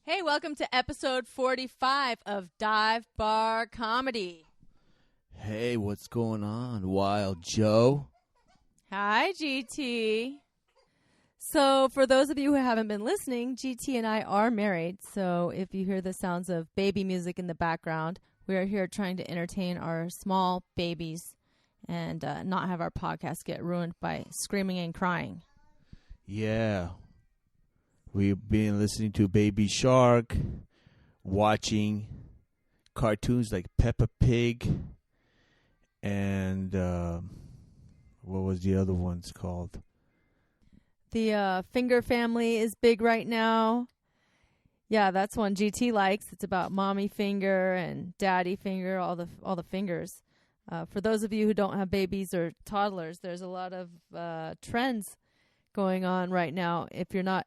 Hey, welcome to episode 45 of Dive Bar Comedy. Hey, what's going on, Wild Joe? Hi, GT. So, for those of you who haven't been listening, GT and I are married. So, if you hear the sounds of baby music in the background, we are here trying to entertain our small babies and not have our podcast get ruined by screaming and crying. Yeah. We've been listening to Baby Shark, watching cartoons like Peppa Pig, and what was the other ones called? The Finger Family is big right now. Yeah, that's one GT likes. It's about Mommy Finger and Daddy Finger, all the fingers. For those of you who don't have babies or toddlers, there's a lot of trends going on right now. If you're not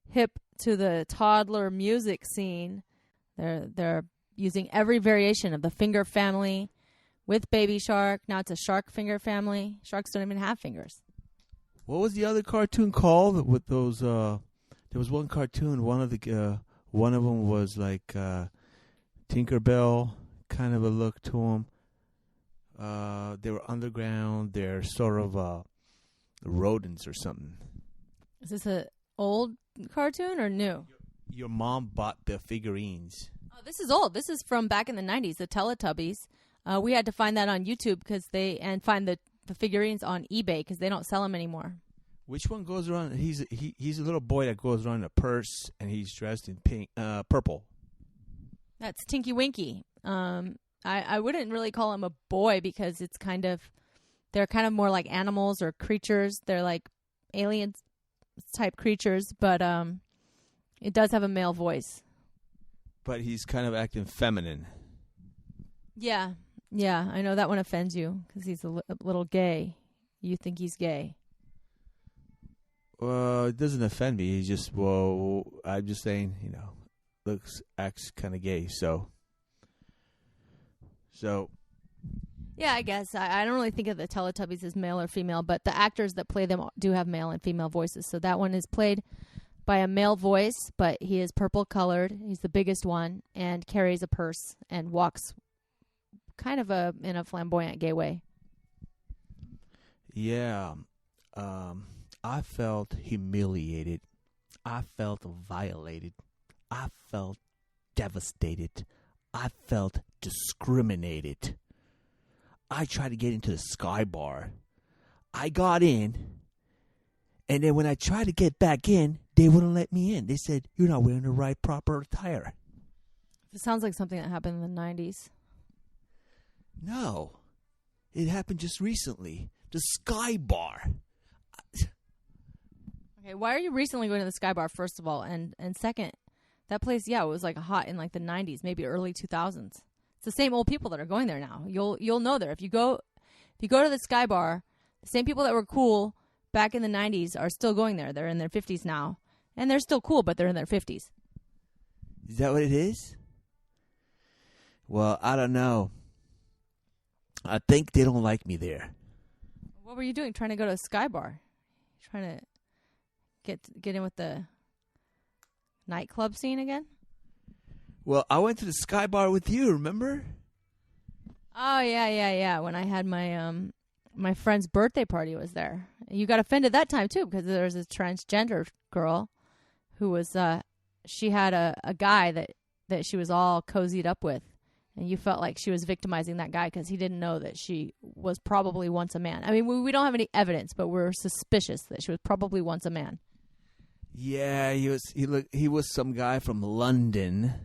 hip to the toddler music scene, they're using every variation of the Finger Family with Baby Shark. Now it's a Shark Finger Family. Sharks don't even have fingers. What was the other cartoon called with those? There was one cartoon. One of them was like Tinkerbell, kind of a look to them. They were underground. They're sort of rodents or something. Is this a old cartoon or new? Your mom bought the figurines. Oh, this is old. This is from back in the 90s, the Teletubbies. We had to find that on YouTube and find the figurines on eBay because they don't sell them anymore. Which one goes around? He's a little boy that goes around in a purse and he's dressed in pink, purple. That's Tinky Winky. I wouldn't really call him a boy because they're kind of more like animals or creatures. They're like aliens type creatures, but it does have a male voice. But he's kind of acting feminine. Yeah, I know that one offends you because he's a little gay. You think he's gay. Well, it doesn't offend me. He's just, I'm just saying, acts kind of gay, so. Yeah, I guess. I don't really think of the Teletubbies as male or female, but the actors that play them do have male and female voices. So that one is played by a male voice, but he is purple colored. He's the biggest one and carries a purse and walks kind of in a flamboyant gay way. Yeah. I felt humiliated. I felt violated. I felt devastated. I felt discriminated. I tried to get into the Sky Bar. I got in, and then when I tried to get back in, they wouldn't let me in. They said, "You're not wearing the right proper attire." It sounds like something that happened in the 90s. No. It happened just recently. The Sky Bar. Okay, why are you recently going to the Sky Bar, first of all? And second, that place, it was like hot in like the 90s, maybe early 2000s. It's the same old people that are going there now. You'll know there. If you go to the Sky Bar, the same people that were cool back in the 90s are still going there. They're in their 50s now. And they're still cool, but they're in their 50s. Is that what it is? Well, I don't know. I think they don't like me there. What were you doing trying to go to a Sky Bar? Trying to get in with the nightclub scene again? Well, I went to the Sky Bar with you, remember? Oh, yeah. When I had my friend's birthday party was there. You got offended that time, too, because there was a transgender girl who was, she had a guy that she was all cozied up with. And you felt like she was victimizing that guy because he didn't know that she was probably once a man. I mean, we don't have any evidence, but we're suspicious that she was probably once a man. Yeah, he was some guy from London,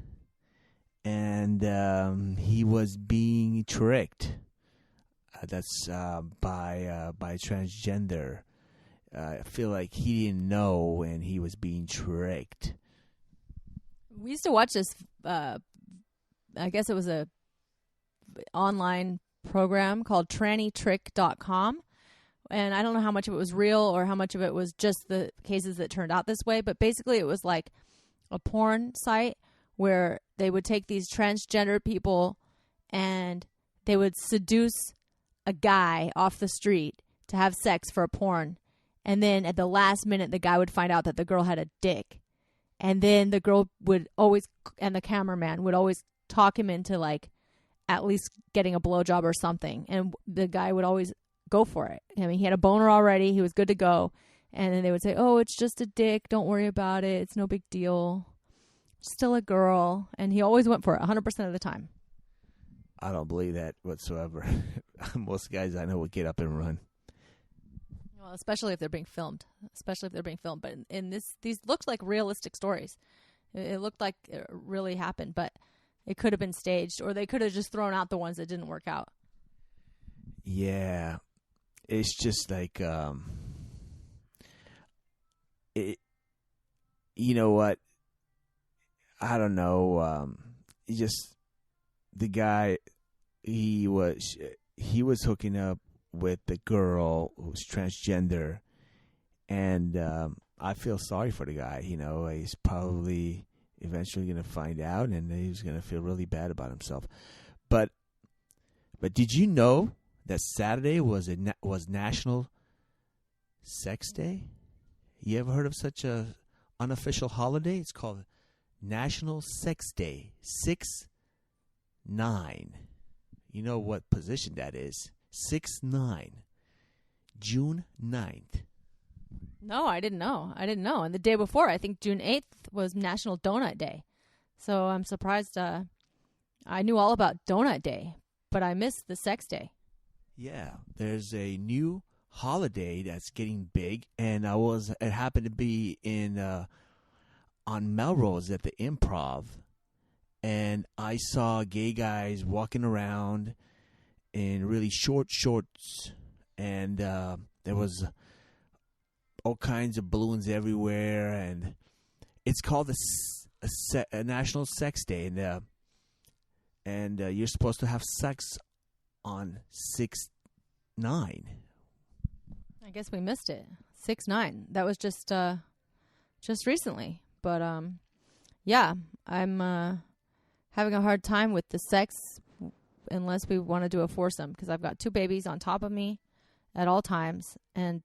and he was being tricked. That's by transgender. I feel like he didn't know, and he was being tricked. We used to watch this. I guess it was a online program called trannytrick.com. And I don't know how much of it was real or how much of it was just the cases that turned out this way. But basically it was like a porn site where they would take these transgender people and they would seduce a guy off the street to have sex for a porn. And then at the last minute, the guy would find out that the girl had a dick. And then the girl would always, and the cameraman would always talk him into like at least getting a blowjob or something. And the guy would always go for it. I mean, he had a boner already. He was good to go. And then they would say, oh, it's just a dick. Don't worry about it. It's no big deal. Still a girl. And he always went for it 100% of the time. I don't believe that whatsoever. Most guys I know would get up and run. Well, especially if they're being filmed. But in these looked like realistic stories. It looked like it really happened, but it could have been staged, or they could have just thrown out the ones that didn't work out. Yeah. It's just like, you know what? I don't know. The guy, he was hooking up with the girl who's transgender, and I feel sorry for the guy. You know, he's probably eventually going to find out, and he's going to feel really bad about himself. But did you know that Saturday was National Sex Day? You ever heard of such a unofficial holiday? It's called National Sex Day. 6-9. You know what position that is? 6-9. June 9th. No, I didn't know. And the day before, I think June 8th was National Donut Day. So I'm surprised. I knew all about Donut Day, but I missed the Sex Day. Yeah, there's a new holiday that's getting big, and it happened to be on Melrose at the Improv, and I saw gay guys walking around in really short shorts, and there was all kinds of balloons everywhere, and it's called a National Sex Day, and you're supposed to have sex on 6-9. I guess we missed it. 6-9. That was just recently. But yeah, I'm having a hard time with the sex unless we want to do a foursome, because I've got 2 babies on top of me at all times, and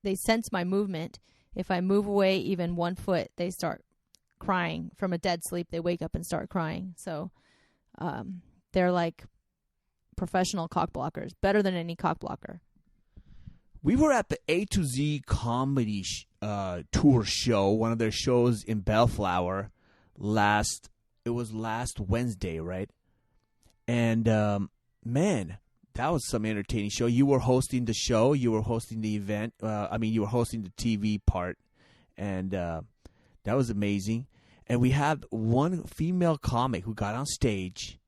they sense my movement. If I move away even 1 foot, they start crying. From a dead sleep, they wake up and start crying. So they're like professional cock blockers, better than any cock blocker. We were at the A to Z comedy tour show, one of their shows in Bellflower last Wednesday, right? And man, that was some entertaining show. You were hosting the show. You were hosting the event. You were hosting the TV part, and that was amazing. And we had one female comic who got on stage,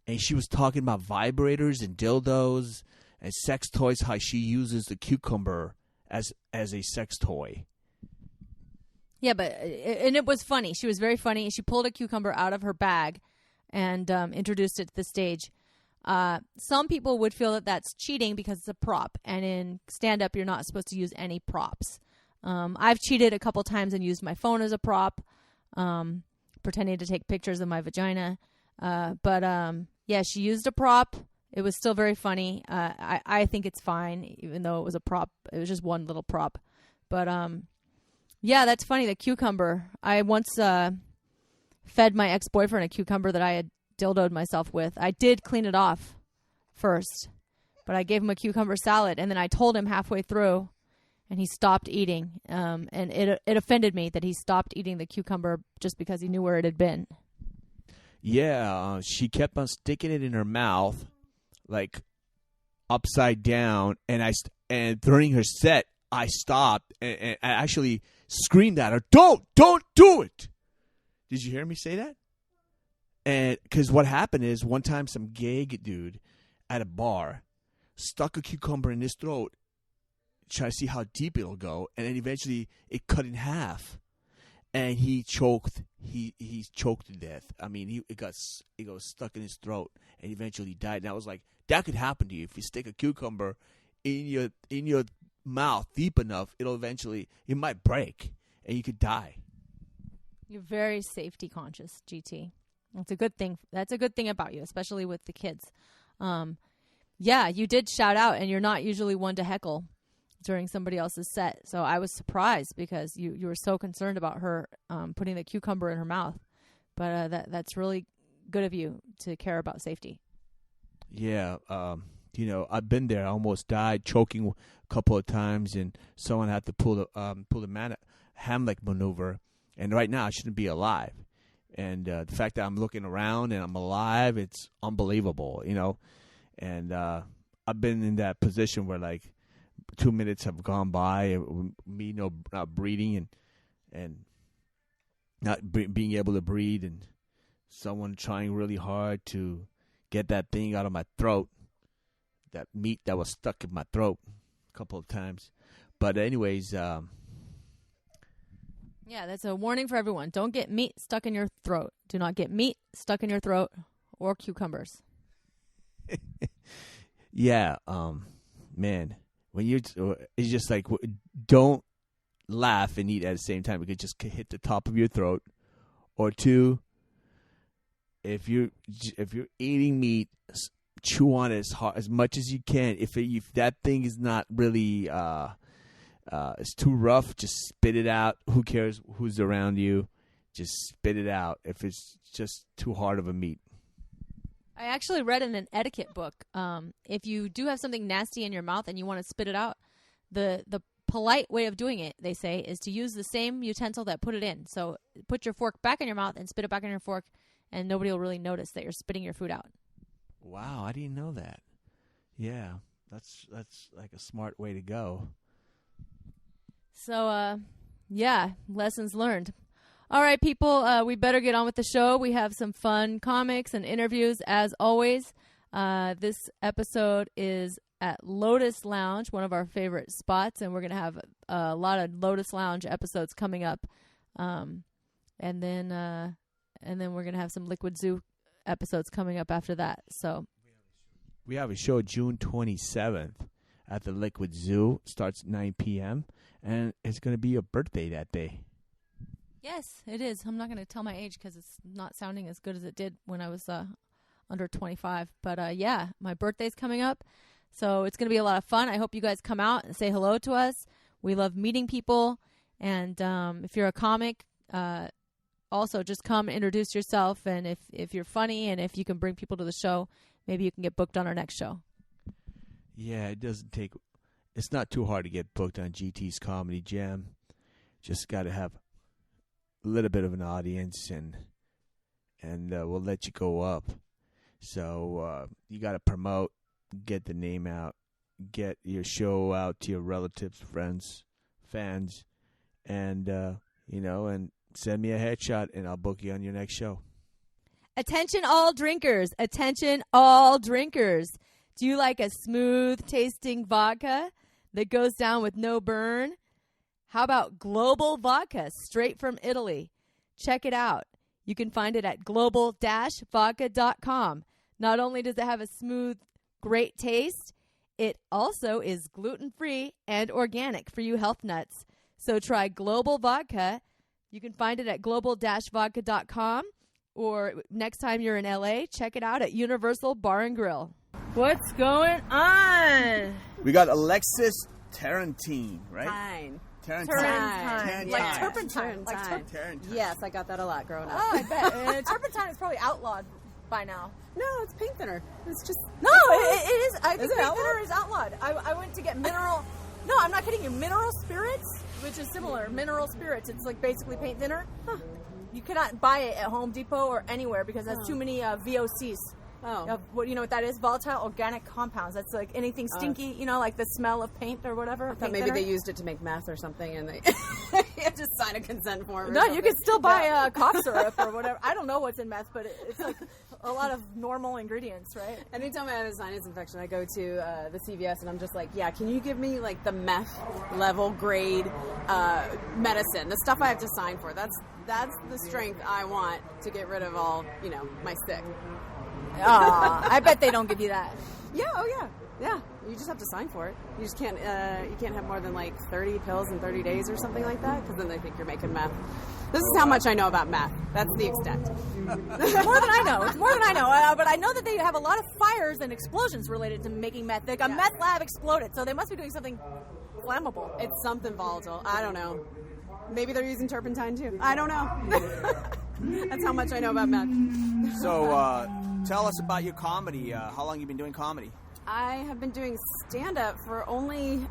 and she was talking about vibrators and dildos and sex toys, how she uses the cucumber as a sex toy. Yeah, and it was funny. She was very funny. She pulled a cucumber out of her bag and introduced it to the stage. Some people would feel that that's cheating because it's a prop, and in stand-up, you're not supposed to use any props. I've cheated a couple times and used my phone as a prop, pretending to take pictures of my vagina. Yeah, she used a prop. It was still very funny. I think it's fine, even though it was a prop. It was just one little prop. But yeah, that's funny, the cucumber. I once fed my ex-boyfriend a cucumber that I had dildoed myself with. I did clean it off first, but I gave him a cucumber salad, and then I told him halfway through, and he stopped eating. And it offended me that he stopped eating the cucumber just because he knew where it had been. Yeah, she kept on sticking it in her mouth, like upside down, and during her set, I stopped and I actually screamed at her, "Don't do it!" Did you hear me say that? And because what happened is, one time some gay dude at a bar stuck a cucumber in his throat, try to see how deep it'll go, and then eventually it cut in half, and he choked. He choked to death. I mean, it got stuck in his throat, and eventually died. And I was like, that could happen to you if you stick a cucumber in your mouth deep enough. It might break, and you could die. You're very safety conscious, GT. That's a good thing. That's a good thing about you, especially with the kids. Yeah, you did shout out, and you're not usually one to heckle. during somebody else's set. So I was surprised because you were so concerned about her putting the cucumber in her mouth. But that's really good of you to care about safety. Yeah, I've been there. I almost died choking a couple of times, and someone had to pull the Hamlet maneuver. And right now, I shouldn't be alive. And the fact that I'm looking around and I'm alive, it's unbelievable, And I've been in that position where, like, 2 minutes have gone by, me not breathing and not being able to breathe, and someone trying really hard to get that thing out of my throat, that meat that was stuck in my throat a couple of times. But anyways, yeah, that's a warning for everyone. Don't get meat stuck in your throat. Do not get meat stuck in your throat or cucumbers. Yeah, man, it's just like, don't laugh and eat at the same time. It could just hit the top of your throat. Or two, if you're eating meat, chew on it as much as you can. If that thing is not really it's too rough, just spit it out. Who cares who's around you? Just spit it out if it's just too hard of a meat. I actually read in an etiquette book, if you do have something nasty in your mouth and you want to spit it out, the polite way of doing it, they say, is to use the same utensil that put it in. So put your fork back in your mouth and spit it back in your fork, and nobody will really notice that you're spitting your food out. Wow, I didn't know that. Yeah, that's like a smart way to go. So, yeah, lessons learned. All right, people, we better get on with the show. We have some fun comics and interviews, as always. This episode is at Lotus Lounge, one of our favorite spots, and we're going to have a lot of Lotus Lounge episodes coming up. And then we're going to have some Liquid Zoo episodes coming up after that. So we have a show June 27th at the Liquid Zoo. Starts at 9 p.m. and it's going to be your birthday that day. Yes, it is. I'm not going to tell my age because it's not sounding as good as it did when I was under 25. But yeah, my birthday's coming up, so it's going to be a lot of fun. I hope you guys come out and say hello to us. We love meeting people, and if you're a comic, also just come introduce yourself. And if you're funny and if you can bring people to the show, maybe you can get booked on our next show. Yeah, it's not too hard to get booked on GT's Comedy Jam. Just got to have a little bit of an audience, and we'll let you go up. So you got to promote, get the name out, get your show out to your relatives, friends, fans, and and send me a headshot, and I'll book you on your next show. Attention all drinkers. Attention all drinkers. Do you like a smooth tasting vodka that goes down with no burn? How about Global Vodka, straight from Italy? Check it out. You can find it at global-vodka.com. Not only does it have a smooth, great taste, it also is gluten-free and organic for you health nuts. So try Global Vodka. You can find it at global-vodka.com, or next time you're in LA, check it out at Universal Bar and Grill. What's going on? We got Alexis Turrentine, right? Turrentine. Like turpentine. Turrentine. Yes, I got that a lot growing up. Oh, I bet. Turpentine is probably outlawed by now. No, it's paint thinner. It's just... No, it is. I think it paint outlawed? thinner is outlawed. I went to get mineral... No, I'm not kidding you. Mineral spirits, which is similar. Mineral spirits. It's like basically paint thinner. Huh. You cannot buy it at Home Depot or anywhere because it has too many VOCs. Oh. What you know what that is? Volatile organic compounds. That's like anything stinky, like the smell of paint or whatever. I thought maybe they used it to make meth or something, and they you have to sign a consent form. No, you can still buy cough syrup or whatever. I don't know what's in meth, but it's like a lot of normal ingredients, right? Anytime I have a sinus infection, I go to the CVS, and I'm just like, yeah, can you give me like the meth level grade medicine, the stuff I have to sign for? That's the strength I want to get rid of all, my sick. I bet they don't give you that. Yeah, yeah. You just have to sign for it. You just can't. You can't have more than like 30 pills in 30 days or something like that, because then they think you're making meth. This is how much I know about meth. That's the extent. More than I know. It's more than I know. But I know that they have a lot of fires and explosions related to making meth. Like a meth lab exploded, so they must be doing something flammable? It's something volatile. I don't know. Maybe they're using turpentine too. I don't know. That's how much I know about meth. So, tell us about your comedy. How long have you been doing comedy? I have been doing stand-up for only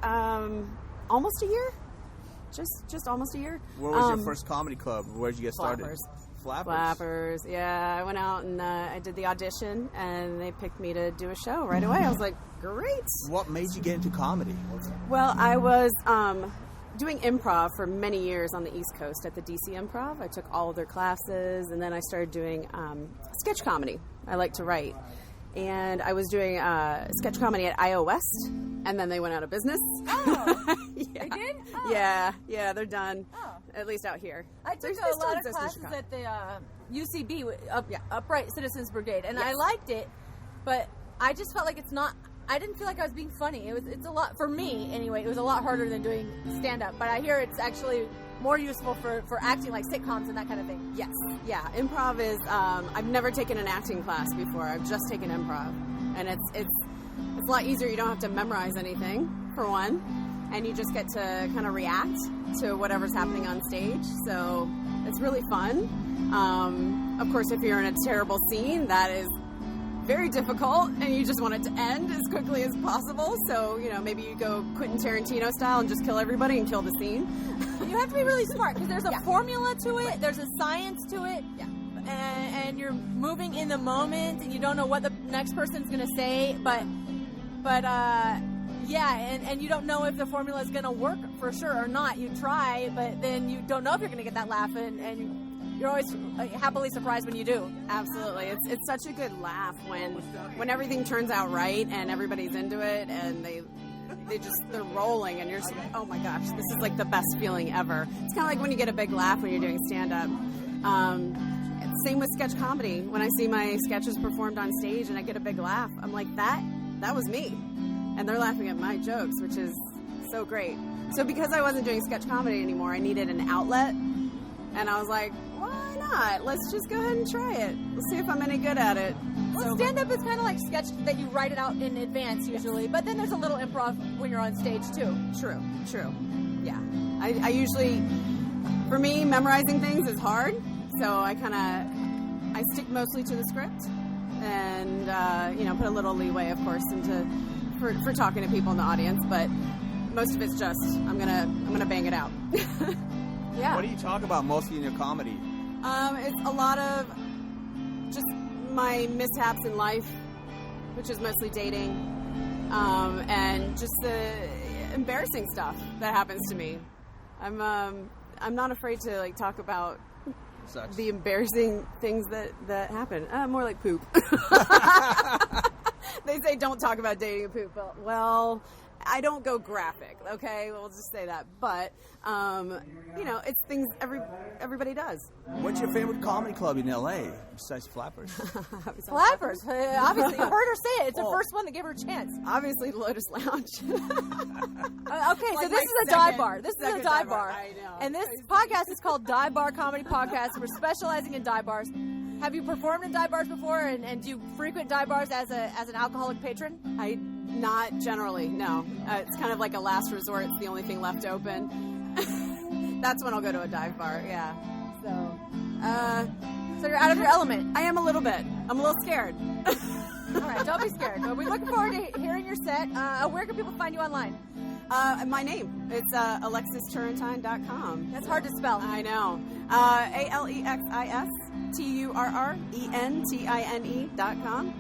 almost a year. Just almost a year. Where was your first comedy club? Where did you get started? Flappers. Yeah, I went out and I did the audition, and they picked me to do a show right away. I was like, great. What made you get into comedy? Well, I was doing improv for many years on the East Coast at the DC Improv. I took all of their classes, and then I started doing sketch comedy. I like to write. And I was doing sketch comedy at IO West, and then they went out of business. Oh, yeah. They did? Oh. Yeah, they're done. Oh. At least out here. I took They a still lot of exist in classes Chicago. at the UCB, Upright Citizens Brigade, and I Yes. liked it, but I just felt like I didn't feel like I was being funny. It's a lot, for me anyway, it was a lot harder than doing stand-up, but I hear it's actually more useful for acting, like sitcoms and that kind of thing. Yes, yeah. Improv is. I've never taken an acting class before. I've just taken improv, and it's a lot easier. You don't have to memorize anything for one, and you just get to kind of react to whatever's happening on stage. So it's really fun. Of course, if you're in a terrible scene, that is very difficult, and you just want it to end as quickly as possible. So, maybe you go Quentin Tarantino style and just kill everybody and kill the scene. You have to be really smart, because there's a Yeah. formula to it, there's a science to it, Yeah. and you're moving in the moment, and you don't know what the next person's going to say, but and you don't know if the formula is going to work for sure or not. You try, but then you don't know if you're going to get that laugh, and you're always happily surprised when you do. Absolutely. It's such a good laugh when everything turns out right and everybody's into it and they're rolling and you're just like, oh my gosh, this is like the best feeling ever. It's kind of like when you get a big laugh when you're doing stand-up. Same with sketch comedy. When I see my sketches performed on stage and I get a big laugh, I'm like, that was me. And they're laughing at my jokes, which is so great. So because I wasn't doing sketch comedy anymore, I needed an outlet. And I was like, why not? Let's just go ahead and try it. Let's see if I'm any good at it. Well, stand-up is kind of like sketch that you write it out in advance usually, but then there's a little improv when you're on stage too. True. Yeah. I usually, for me, memorizing things is hard. So I stick mostly to the script and, put a little leeway, of course, for talking to people in the audience. But most of it's just, I'm gonna bang it out. Yeah. What do you talk about mostly in your comedy? It's a lot of just my mishaps in life, which is mostly dating, and just the embarrassing stuff that happens to me. I'm not afraid to talk about Sucks. the embarrassing things that happen. More like poop. They say don't talk about dating and poop. Well, I don't go graphic, okay? We'll just say that. But, it's things everybody does. What's your favorite comedy club in L.A. besides Flappers? Flappers, obviously, you heard her say it. It's the Oh. first one that gave her a chance. Obviously, Lotus Lounge. Okay, so Like this my is a dive second- bar. This is a second dive bar. I know. And this podcast is called Dive Bar Comedy Podcast. We're specializing in dive bars. Have you performed in dive bars before, and do you frequent dive bars as an alcoholic patron? Not generally, no. It's kind of like a last resort. It's the only thing left open. That's when I'll go to a dive bar, yeah. So you're out of your element. I am a little bit. I'm a little scared. All right, don't be scared. Well, we're looking forward to hearing your set. Where can people find you online? My name. It's AlexisTurrentine.com. That's hard to spell. I know. AlexisTurrentine.com.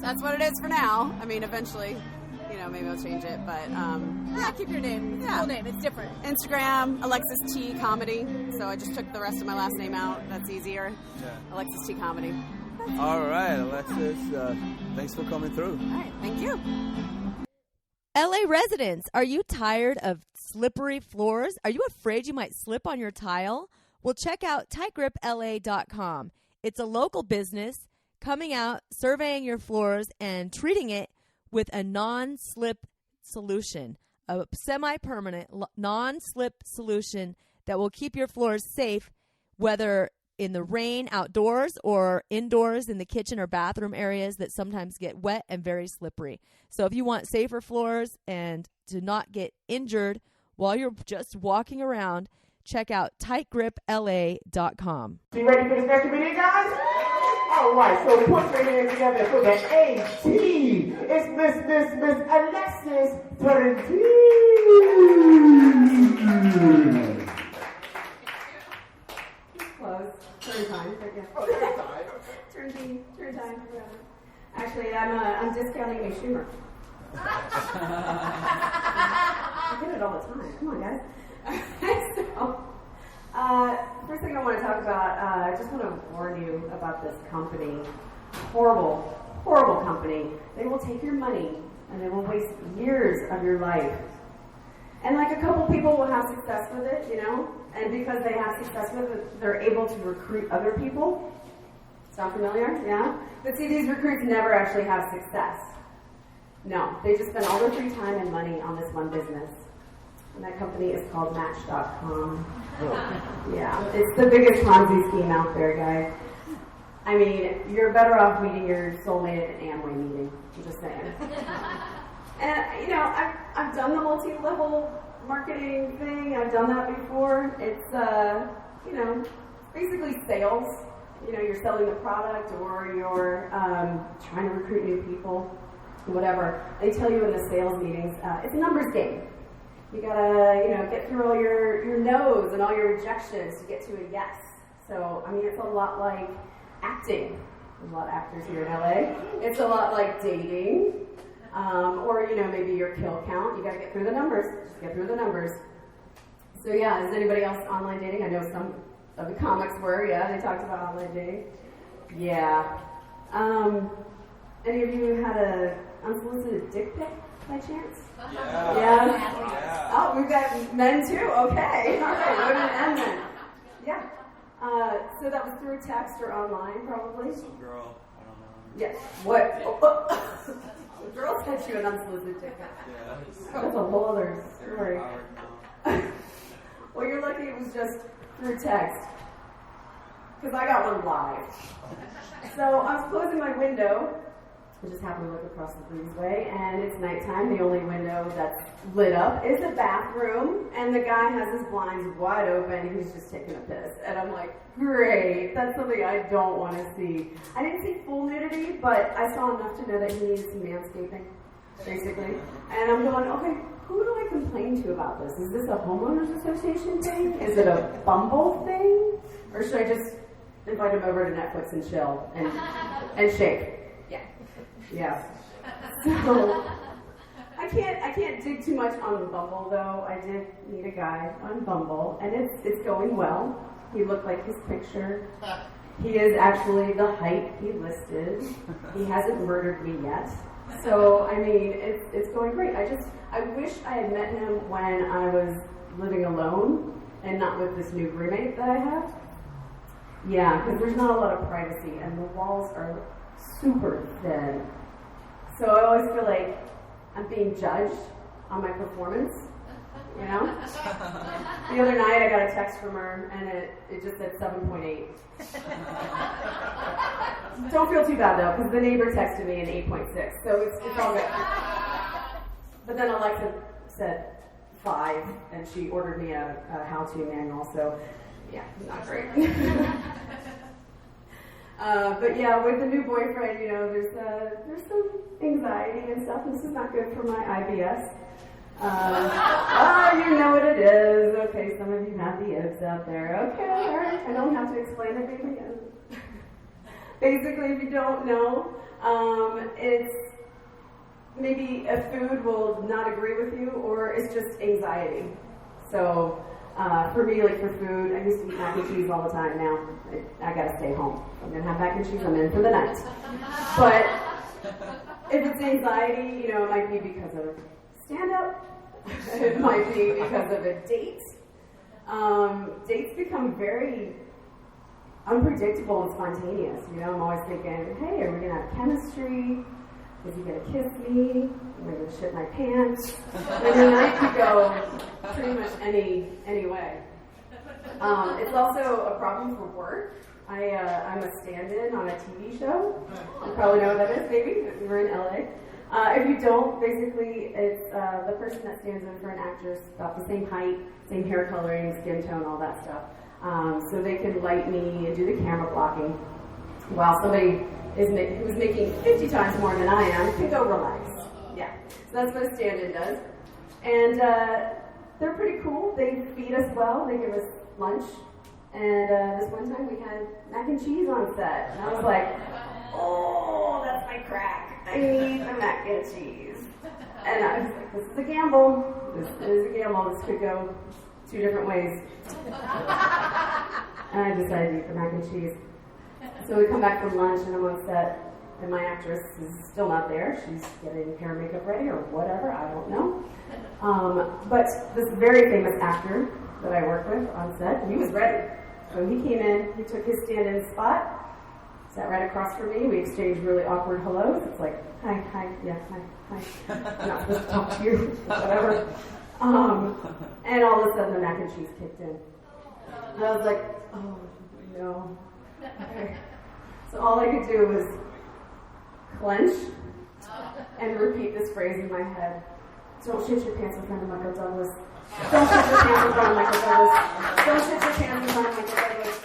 That's what it is for now. I mean, eventually, maybe I'll change it, but Keep your name. It's a cool name. It's different. Instagram, Alexis T Comedy. So I just took the rest of my last name out. That's easier. Yeah. Alexis T Comedy. All right, Alexis. Thanks for coming through. All right, thank you. LA residents, are you tired of slippery floors? Are you afraid you might slip on your tile? Well, check out tightgripla.com. It's a local business coming out, surveying your floors, and treating it with a non-slip solution, a semi-permanent non-slip solution that will keep your floors safe, whether in the rain outdoors or indoors in the kitchen or bathroom areas that sometimes get wet and very slippery. So if you want safer floors and to not get injured while you're just walking around, check out tightgripla.com. You ready for this next comedian, guys? All right, so put your hands together for the AT. It's Miss Alexis Turrentine. Close. Turrentine. Turrentine. Whatever. Actually, I'm discounting a Schumer. I get it all the time. Come on, guys. First thing I want to talk about, I just want to warn you about this company. Horrible, horrible company. They will take your money and they will waste years of your life. And like a couple people will have success with it, you know? And because they have success with it, they're able to recruit other people. Sound familiar? Yeah? But see, these recruits never actually have success. No, they just spend all their free time and money on this one business. And that company is called Match.com. Yeah, it's the biggest Ponzi scheme out there, guys. I mean, you're better off meeting your soulmate at an Amway meeting. I'm just saying. And, you know, I've done the multi-level marketing thing. I've done that before. It's, you know, basically sales. You know, you're selling the product or you're trying to recruit new people, whatever. They tell you in the sales meetings, it's a numbers game. You gotta, you know, get through all your no's and all your rejections to get to a yes. So, I mean, it's a lot like acting. There's a lot of actors here in LA. It's a lot like dating, or, you know, maybe your kill count. You gotta get through the numbers. Just get through the numbers. So, yeah, is anybody else online dating? I know some of the comics were, yeah, they talked about online dating. Yeah. Any of you had a unsolicited dick pic by chance? Yeah. Oh, we've got men too. Okay. All right. Women and men. Yeah. So that was through text or online, probably. Some girl. I don't know. Yes. What? Oh. The girl sent you an unsolicited dick pic. Yeah. That's a whole other story. Well, you're lucky it was just through text, because I got one live. So I was closing my window. I just happened to look across the breezeway, and it's nighttime. The only window that's lit up is the bathroom, and the guy has his blinds wide open. He's just taking a piss, and I'm like, great, that's something I don't want to see. I didn't see full nudity, but I saw enough to know that he needed some manscaping, basically. And I'm going, okay, who do I complain to about this? Is this a homeowners association thing? Is it a Bumble thing? Or should I just invite him over to Netflix and chill and shake? Yeah. So I can't dig too much on Bumble though. I did meet a guy on Bumble, and it's going well. He looked like his picture. He is actually the height he listed. He hasn't murdered me yet. So I mean, it's going great. I wish I had met him when I was living alone and not with this new roommate that I have. Yeah, because there's not a lot of privacy, and the walls are super thin. So I always feel like I'm being judged on my performance, you know? The other night I got a text from her and it just said 7.8. Don't feel too bad though, because the neighbor texted me an 8.6, so it's all good. But then Alexa said 5, and she ordered me a how-to manual, so yeah, not great. But yeah, with the new boyfriend, you know, there's some anxiety and stuff. This is not good for my IBS. You know what it is. Okay, some of you have the ibs out there. Okay, all right. I don't have to explain it again. Basically, if you don't know, it's maybe a food will not agree with you, or it's just anxiety. So for me, like for food, I used to eat mac and cheese all the time. Now I gotta stay home. I'm gonna have mac and cheese. I'm in for the night. But if it's anxiety, you know, it might be because of stand-up. It might be because of a date. Dates become very unpredictable and spontaneous. You know, I'm always thinking, hey, are we gonna have chemistry? Is he gonna kiss me? Am I gonna shit my pants? And the night could go pretty much any way. It's also a problem for work. I'm a stand-in on a TV show. You probably know what that is, maybe, if you were in LA. If you don't, basically, it's the person that stands in for an actress, about the same height, same hair coloring, skin tone, all that stuff. So they can light me and do the camera blocking, while somebody who's making 50 times more than I am can go relax. Yeah, so that's what a stand-in does. And they're pretty cool. They feed us well. They give us lunch. And this one time we had mac and cheese on set. And I was like, oh, that's my crack. I need the mac and cheese. And I was like, this is a gamble. This is a gamble. This could go 2 different ways. And I decided to eat the mac and cheese. So we come back from lunch and I'm on set. And my actress is still not there. She's getting hair and makeup ready or whatever. I don't know. But this very famous actor that I work with on set, he was ready. So he came in, he took his stand-in spot, sat right across from me. We exchanged really awkward hellos. It's like, hi, yeah, hi. I'm not supposed to talk to you, whatever. And all of a sudden the mac and cheese kicked in. And I was like, oh, no. Okay. So all I could do was clench and repeat this phrase in my head. Don't shit your pants in front of Michael Douglas. Don't shit your pants in front of Michael Douglas. Don't shit your pants in front of Michael Douglas.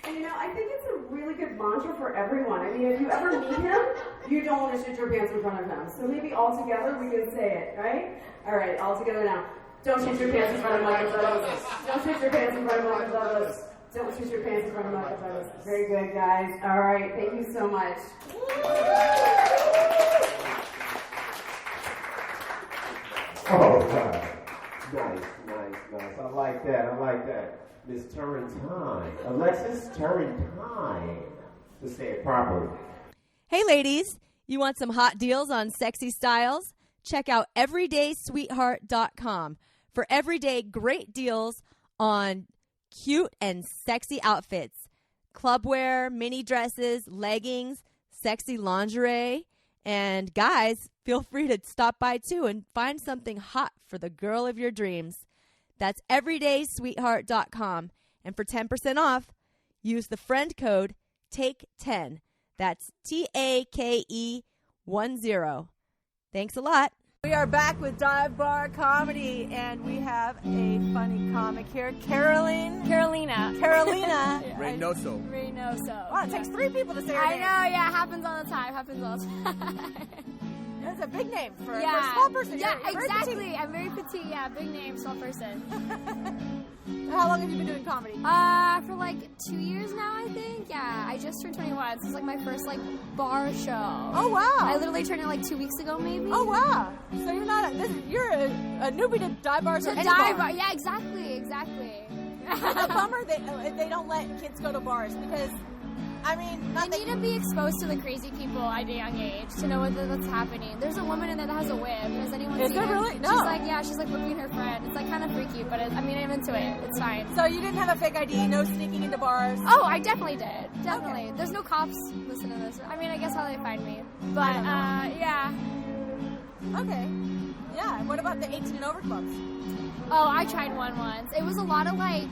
And I think it's a really good mantra for everyone. I mean, if you ever meet him, you don't want to shit your pants in front of him. So maybe all together we can say it, right? All right, all together now. Don't shit your pants in front of Michael Douglas. Don't shit your pants in front of Michael Douglas. Don't shit your pants in front of Michael Douglas. Very good, guys. All right, thank you so much. Oh, God. Nice. I like that. Miss Turrentine. Alexis Turrentine. To say it properly. Hey, ladies. You want some hot deals on sexy styles? Check out everydaysweetheart.com for everyday great deals on cute and sexy outfits. Clubwear, mini dresses, leggings, sexy lingerie. And guys, feel free to stop by too and find something hot for the girl of your dreams. That's everydaysweetheart.com. And for 10% off, use the friend code TAKE10. That's TAKE10. Thanks a lot. We are back with Dive Bar Comedy, and we have a funny comic here, Carolina. Reynoso. Wow, it takes 3 people to say her I name. know, yeah, happens all the time. That's a big name for a small person. Yeah, You're very exactly. petite. I'm very petite. Yeah, big name, small person. How long have you been doing comedy? For like 2 years now, I think. Yeah, I just turned 21. This is like my first bar show. Oh wow! I literally turned it 2 weeks ago, maybe. Oh wow! So you're a newbie to dive bars or any dive bar. Yeah, exactly. It's a bummer they don't let kids go to bars because. I mean, they need to be exposed to the crazy people at a young age to know what's happening. There's a woman in there that has a whip. Has anyone seen her? Really? No. She's whipping her friend. It's kind of freaky, but I'm into it. It's fine. So you didn't have a fake ID, no sneaking into bars? Oh, I definitely did. Definitely. Okay. There's no cops listening to this. I mean, I guess how they find me. But, yeah. Okay. Yeah, what about the 18 and over clubs? Oh, I tried one once. It was a lot of like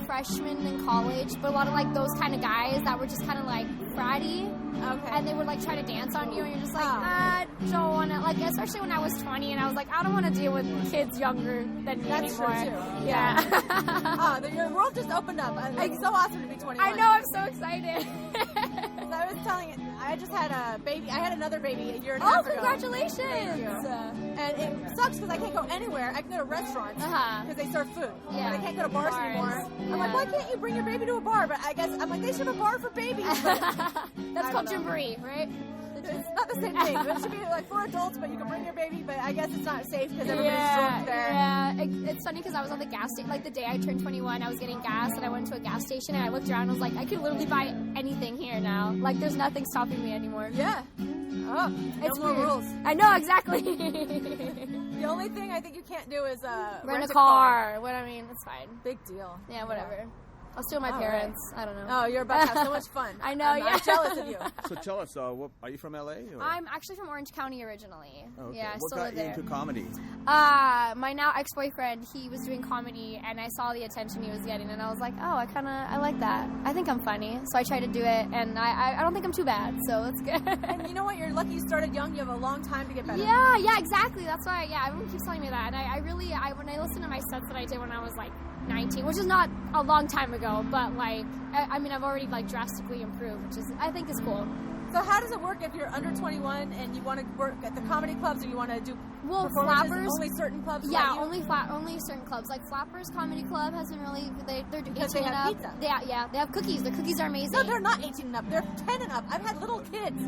freshmen in college, but a lot of those kind of guys that were just kind of fratty. Okay. And they would try to dance on you, and you're just I don't want to, especially when I was 20, and I was I don't want to deal with kids younger than me That's anymore. true, too. Yeah. Your world just opened up. It's so awesome to be 21. I know, I'm so excited. I was telling you, I just had a baby. I had another baby a year and a half ago. Oh, congratulations. Thank you. And it sucks because I can't go anywhere. I can go to restaurants because they serve food. Yeah. But I can't go to bars anymore. I'm why can't you bring your baby to a bar? But I guess, they should have a bar for babies. That's called jamboree, right? It's not the same thing. It should be for adults, but you can bring your baby. But I guess it's not safe because everybody's drunk there. Yeah, it's funny because I was on the gas station. The day I turned 21, I was getting gas, and I went to a gas station, and I looked around, and was I could literally buy anything here now. There's nothing stopping me anymore. Yeah. Oh, it's no more rules. I know, exactly. The only thing I think you can't do is rent a car. What it's fine. Big deal. Yeah, whatever. I'll stay with my parents. I don't know. Oh, you're about to have so much fun. I know, I'm jealous of you. So tell us, are you from LA? Or? I'm actually from Orange County originally. Okay. Yeah, I what still got live you there. into comedy? My now ex-boyfriend, he was doing comedy, and I saw the attention he was getting, and I was like, oh, I like that. I think I'm funny, so I tried to do it, and I don't think I'm too bad, so it's good. And you know what? You're lucky you started young. You have a long time to get better. Yeah, exactly. That's why. Yeah, everyone keeps telling me that, and I really when I listen to my sets that I did when I was like 19, which is not a long time ago, but like I mean I've already like drastically improved, which is I think is cool. So how does it work if you're under 21 and you want to work at the comedy clubs, or you want to do performances? Flappers, only certain clubs? Yeah, only certain clubs. Like Flappers Comedy Club hasn't really they're because 18 they have and pizza. They have cookies. The cookies are amazing. No, they're not 18 and up. They're 10 and up. I've had little kids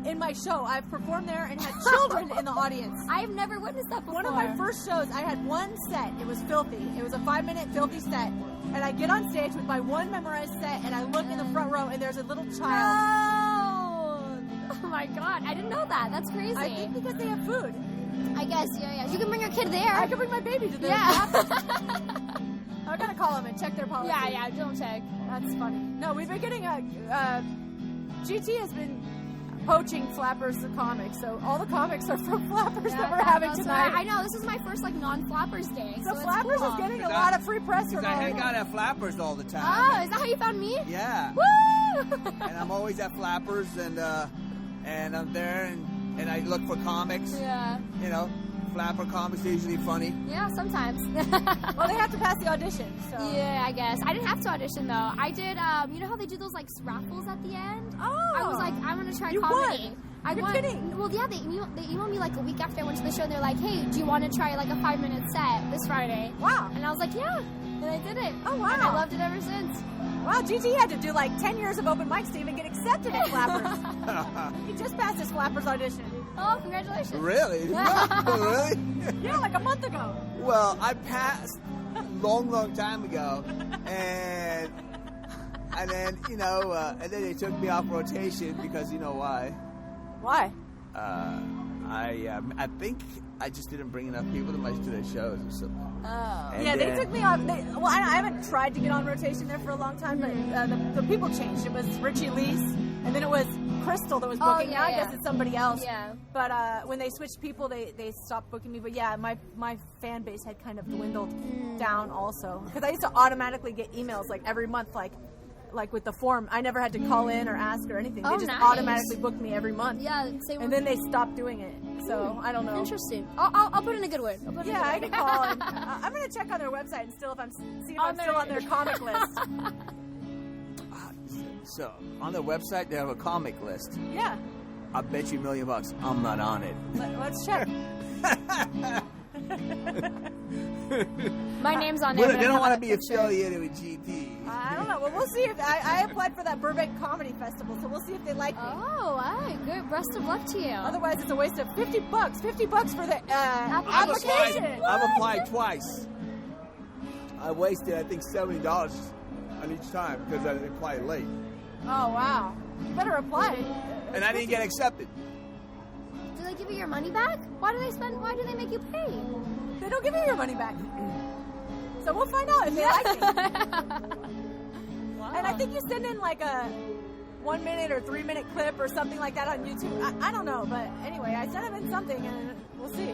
in my show. I've performed there and had children in the audience. I've never witnessed that before. One of my first shows, I had one set. It was filthy. It was a 5-minute filthy set. And I get on stage with my one memorized set, and I look in the front row, and there's a little child. Oh my god, I didn't know that. That's crazy. I think because they have food. I guess, yeah. You can bring your kid there. I can bring my baby to there. Yeah. I'm gonna call them and check their policy. Yeah, don't check. That's funny. No, we've been getting GT has been poaching Flappers the comics, so all the comics are from Flappers that we're having tonight. I know, this is my first like non-Flappers day. So Flappers cool. is getting a lot of free press from I hang out at Flappers all the time. Oh, is that how you found me? Yeah. Woo! And I'm always at Flappers, and I'm there, and I look for comics. Yeah. You know, Flapper comics are usually funny. Yeah, sometimes. Well, they have to pass the audition, so. Yeah, I guess. I didn't have to audition, though. I did, you know how they do those, like, raffles at the end? Oh. I was like, I want to try You comedy. won. You're kidding. Well, yeah, they emailed me, like, a week after I went to the show. They're like, hey, do you want to try, like, a 5-minute set this Friday? Wow. And I was like, yeah. And I did it. Oh, wow. And I loved it ever since. Wow, GT had to do like 10 years of open mics to even get accepted at Flappers. He just passed his Flappers audition. Oh, congratulations. Really? Really? Yeah, like a month ago. Well, I passed long time ago, and then and then they took me off rotation because you know why? Why? I think I just didn't bring enough people to their shows or something. Oh. Yeah, they took me off. Well, I haven't tried to get on rotation there for a long time, but the people changed. It was Richie Lease, and then it was Crystal that was booking. Now I guess it's somebody else. Yeah. But when they switched people, they stopped booking me. But yeah, my fan base had kind of dwindled down also. Because I used to automatically get emails like every month, like with the form. I never had to call in or ask or anything. They just automatically booked me every month. Yeah, same. And then they stopped doing it. So I don't know. Interesting. I'll put in a good word. I can call. And, I'm gonna check on their website and see if I'm still on their comic list. So on their website they have a comic list. Yeah. I bet you $1 million I'm not on it. Let's check. My name's on there. They don't want to be affiliated with GT. I don't know. Well, we'll see if I applied for that Burbank Comedy Festival, so we'll see if they like me. Oh, all right. Good. Best of luck to you. Otherwise, it's a waste of $50. $50 for the application. I've applied twice. I wasted, I think, $70 on each time because I applied late. Oh wow! You better apply. And I didn't get accepted. Do they give you your money back? Why do they make you pay? They don't give you your money back. So we'll find out if they like me. Wow. And I think you send in like a 1-minute or 3-minute clip or something like that on YouTube. I don't know, but anyway, I sent them in something and we'll see.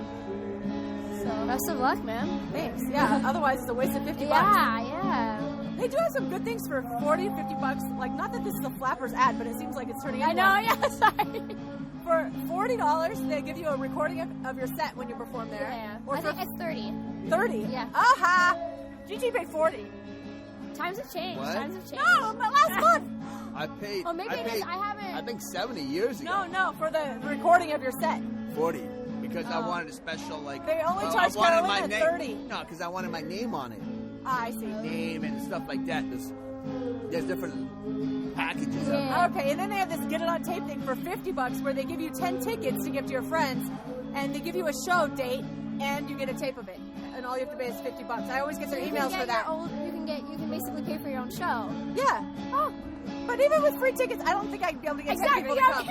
So best of luck, man. Thanks. Yeah. Otherwise, it's a waste of $50. Yeah. They do have some good things for $40 to $50. Like, not that this is a Flappers ad, but it seems like it's turning into I know. Yeah. Sorry. For $40, they give you a recording of your set when you perform there. Yeah. Or I think it's 30. 30? Yeah. Aha! GT paid 40. Times have changed. What? Times have changed. No, but last month. I paid. Oh, maybe it is. I haven't. I think 70 years ago. No, for the recording of your set. 40. Because I wanted a special, like... They only charge Carolina my 30. No, because I wanted my name on it. I see. Name and stuff like that. There's different packages. Yeah. Okay, and then they have this get it on tape thing for $50 where they give you 10 tickets to give to your friends, and they give you a show date, and you get a tape of it. And all you have to pay is $50. I always get their emails for that. You can basically pay for your own show. Yeah. Oh. But even with free tickets, I don't think I'd be able to get 10 people to come.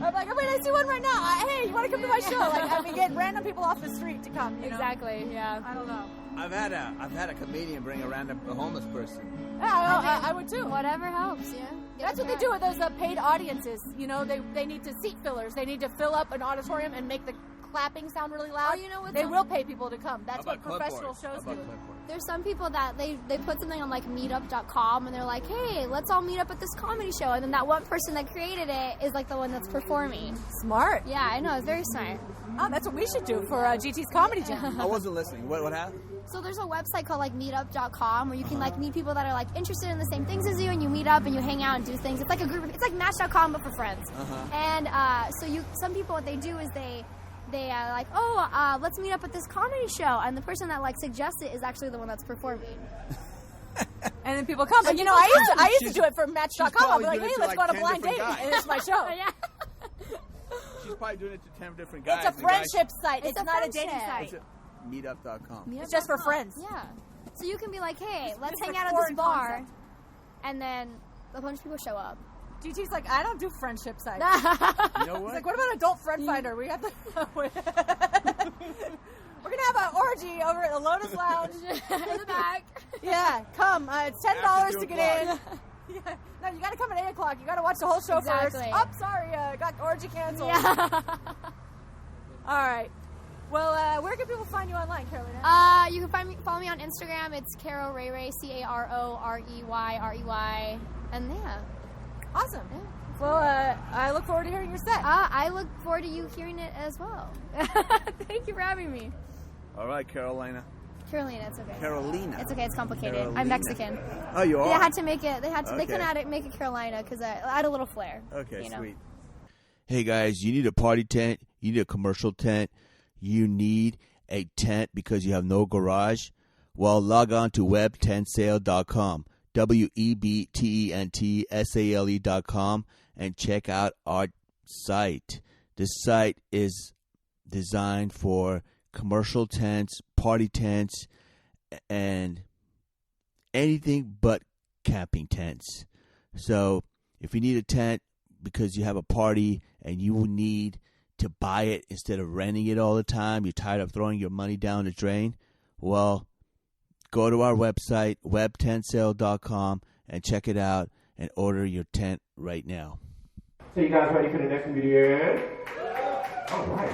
I'm like, oh, wait, I see one right now. Hey, you want to come to my show? Like, I mean, get random people off the street to come. You know? Exactly, yeah. I don't know. I've had a comedian bring around a homeless person. Yeah, I would too. Whatever helps, yeah. That's what they do with those paid audiences. You know, they need to seat fillers. They need to fill up an auditorium and make the clapping sound really loud. Or you know what? They will pay people to come. That's what professional shows do. There's some people that they put something on like meetup.com and they're like, hey, let's all meet up at this comedy show. And then that one person that created it is like the one that's performing. Smart. Yeah, I know. It's very smart. Oh, that's what we should do for GT's Comedy Jam. I wasn't listening. What happened? So there's a website called like meetup.com where you can like meet people that are like interested in the same things as you, and you meet up and you hang out and do things. It's like a group. It's like Match.com but for friends. And some people, what they do is they like, let's meet up at this comedy show, and the person that like suggests it is actually the one that's performing. And then people come. But you know, I used to do it for Match.com. I'll be like, hey, let's go on a blind date, and it's my show. Yeah. She's probably doing it to 10 different guys. It's a friendship site. It's not a dating site. It's meetup.com. It's just for friends. Yeah. So you can be like, hey, let's hang like out at this foreign bar, concept. And then a bunch of people show up. GT's like, I don't do friendship sites. You know what? He's like, what about Adult Friend Finder? We have to. We're gonna have an orgy over at the Lotus Lounge In the back. Yeah, come. It's $10 to get in. Yeah. No, you gotta come at 8 o'clock. You gotta watch the whole show first. Oh, sorry, got orgy canceled. Yeah. All right. Well, where can people find you online, Carolina? You can follow me on Instagram. It's Caro Rey, CaroReyRey, and yeah. Awesome. Yeah. Well, I look forward to hearing your set. I look forward to you hearing it as well. Thank you for having me. All right, Carolina. Carolina, it's okay. Carolina. It's okay. It's complicated. Carolina. I'm Mexican. Oh, you are? They had to make it. They Okay. couldn't make it Carolina because I had a little flair. Okay, you know? sweet. Hey guys, you need a party tent, you need a commercial tent, you need a tent because you have no garage? Well, log on to webtentsale.com, WEBTENTSALE.com, and check out our site. This site is designed for commercial tents, party tents, and anything but camping tents. So if you need a tent because you have a party and you will need to buy it instead of renting it all the time, you're tired of throwing your money down the drain, well, go to our website, webtentsale.com, and check it out and order your tent right now. So you guys ready for the next comedian? All right.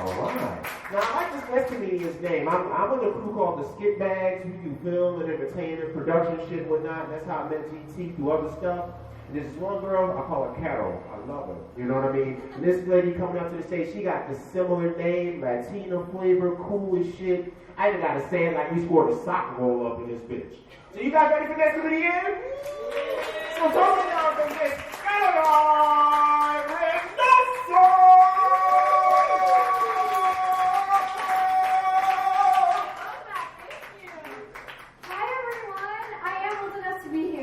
Now, I like this next comedian's name. I'm in a crew called the Skit Bags. We do film and entertainment, production shit and whatnot. That's how I met GT through other stuff. And there's this one girl, I call her Carol. I love her. You know what I mean? And this lady coming up to the stage, she got the similar name, Latino flavor, cool as shit. I even got to say it like we scored a soccer goal up in this bitch. So you guys ready for next comedian? So talking down from this Carolina Reynoso!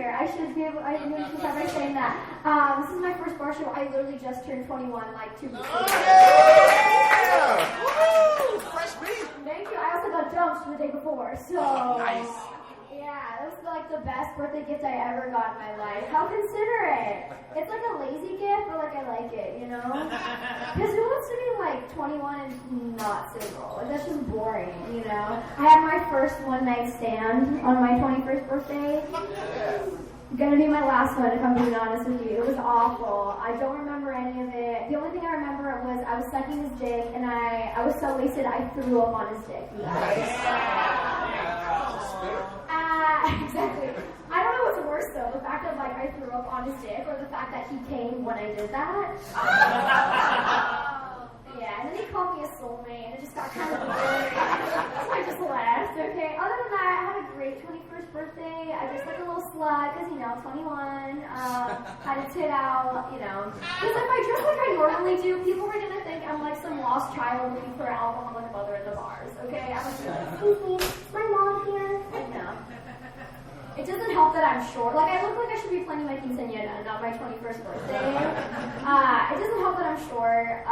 I should start by saying that. This is my first bar show. I literally just turned 21 like 2 weeks ago. Yeah! Woo! Fresh meat! Thank you. I also got dumped the day before, so... Nice. Yeah, that was like the best birthday gift I ever got in my life. How considerate! It's like a lazy gift, but like I like it, you know? Because who wants to be like 21 and not single? Like that's just boring, you know? I had my first one-night stand on my 21st birthday. Gonna be my last one, if I'm being honest with you. It was awful. I don't remember any of it. The only thing I remember was I was sucking his dick, and I was so wasted I threw up on his dick, you guys. Exactly. I don't know what's worse though, the fact that like I threw up on his dick, or the fact that he came when I did that. Yeah, and then he called me a soulmate, and it just got kind of weird. So I just left, okay? Other than that, I had a great 21st birthday. I just like a little slut, because, you know, 21, had a tit out, you know. Because if I dress like I normally do, people are going to think I'm like some lost child looking for an alcoholic mother in the bars, okay? I'm like, excuse me, is my mom here? Like, no. It doesn't help that I'm short. Like, I look like I should be planning my quinceañera, not my 21st birthday. It doesn't help that I'm short.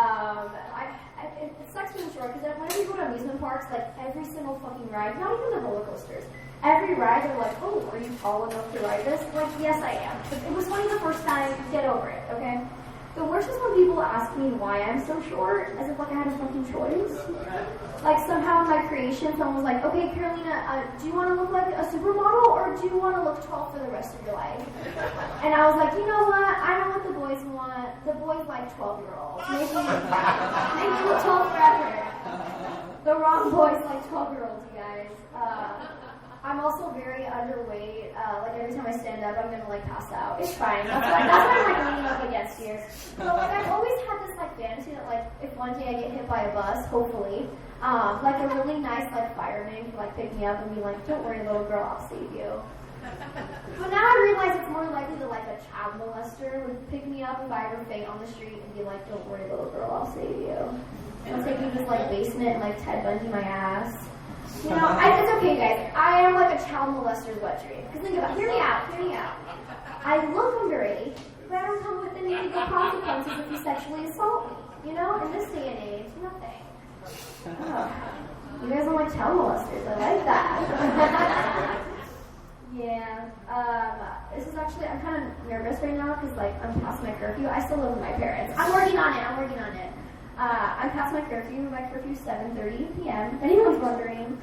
It sucks being short, because whenever you go to amusement parks, like, every single fucking ride, not even the roller coasters, every ride, they're like, oh, are you tall enough to ride this? Like, yes, I am. It was funny the first time, get over it, okay? The worst is when people ask me why I'm so short, as if like I had a fucking choice. Like somehow in my creation, someone was like, okay, Carolina, do you want to look like a supermodel or do you want to look 12 for the rest of your life? And I was like, you know what? I know what the boys want. The boys like 12-year-olds. Make me look 12 forever. The wrong boys like 12-year-olds, you guys. I'm also very underweight. Like every time I stand up, I'm gonna like pass out. It's fine. That's why I'm like leaning up against you. But like I've always had this like fantasy that like if one day I get hit by a bus, hopefully, like a really nice like fireman could like pick me up and be like, "Don't worry, little girl, I'll save you." But now I realize it's more likely that like a child molester would pick me up if I ever faint on the street and be like, "Don't worry, little girl, I'll save you." I'll take you to this like basement and like Ted Bundy my ass. You know, it's okay, guys. I am like a child molester's wet dream. Because think about it. Hear me out. I look underage, but I don't come with any legal consequences if you sexually assault me. You know, in this day and age, nothing. Oh, you guys don't like child molesters. I like that. Yeah. This is actually, I'm kind of nervous right now because like I'm past my curfew. I still live with my parents. I'm working on it. I'm past my curfew. My curfew's 7:30 p.m. If anyone's wondering.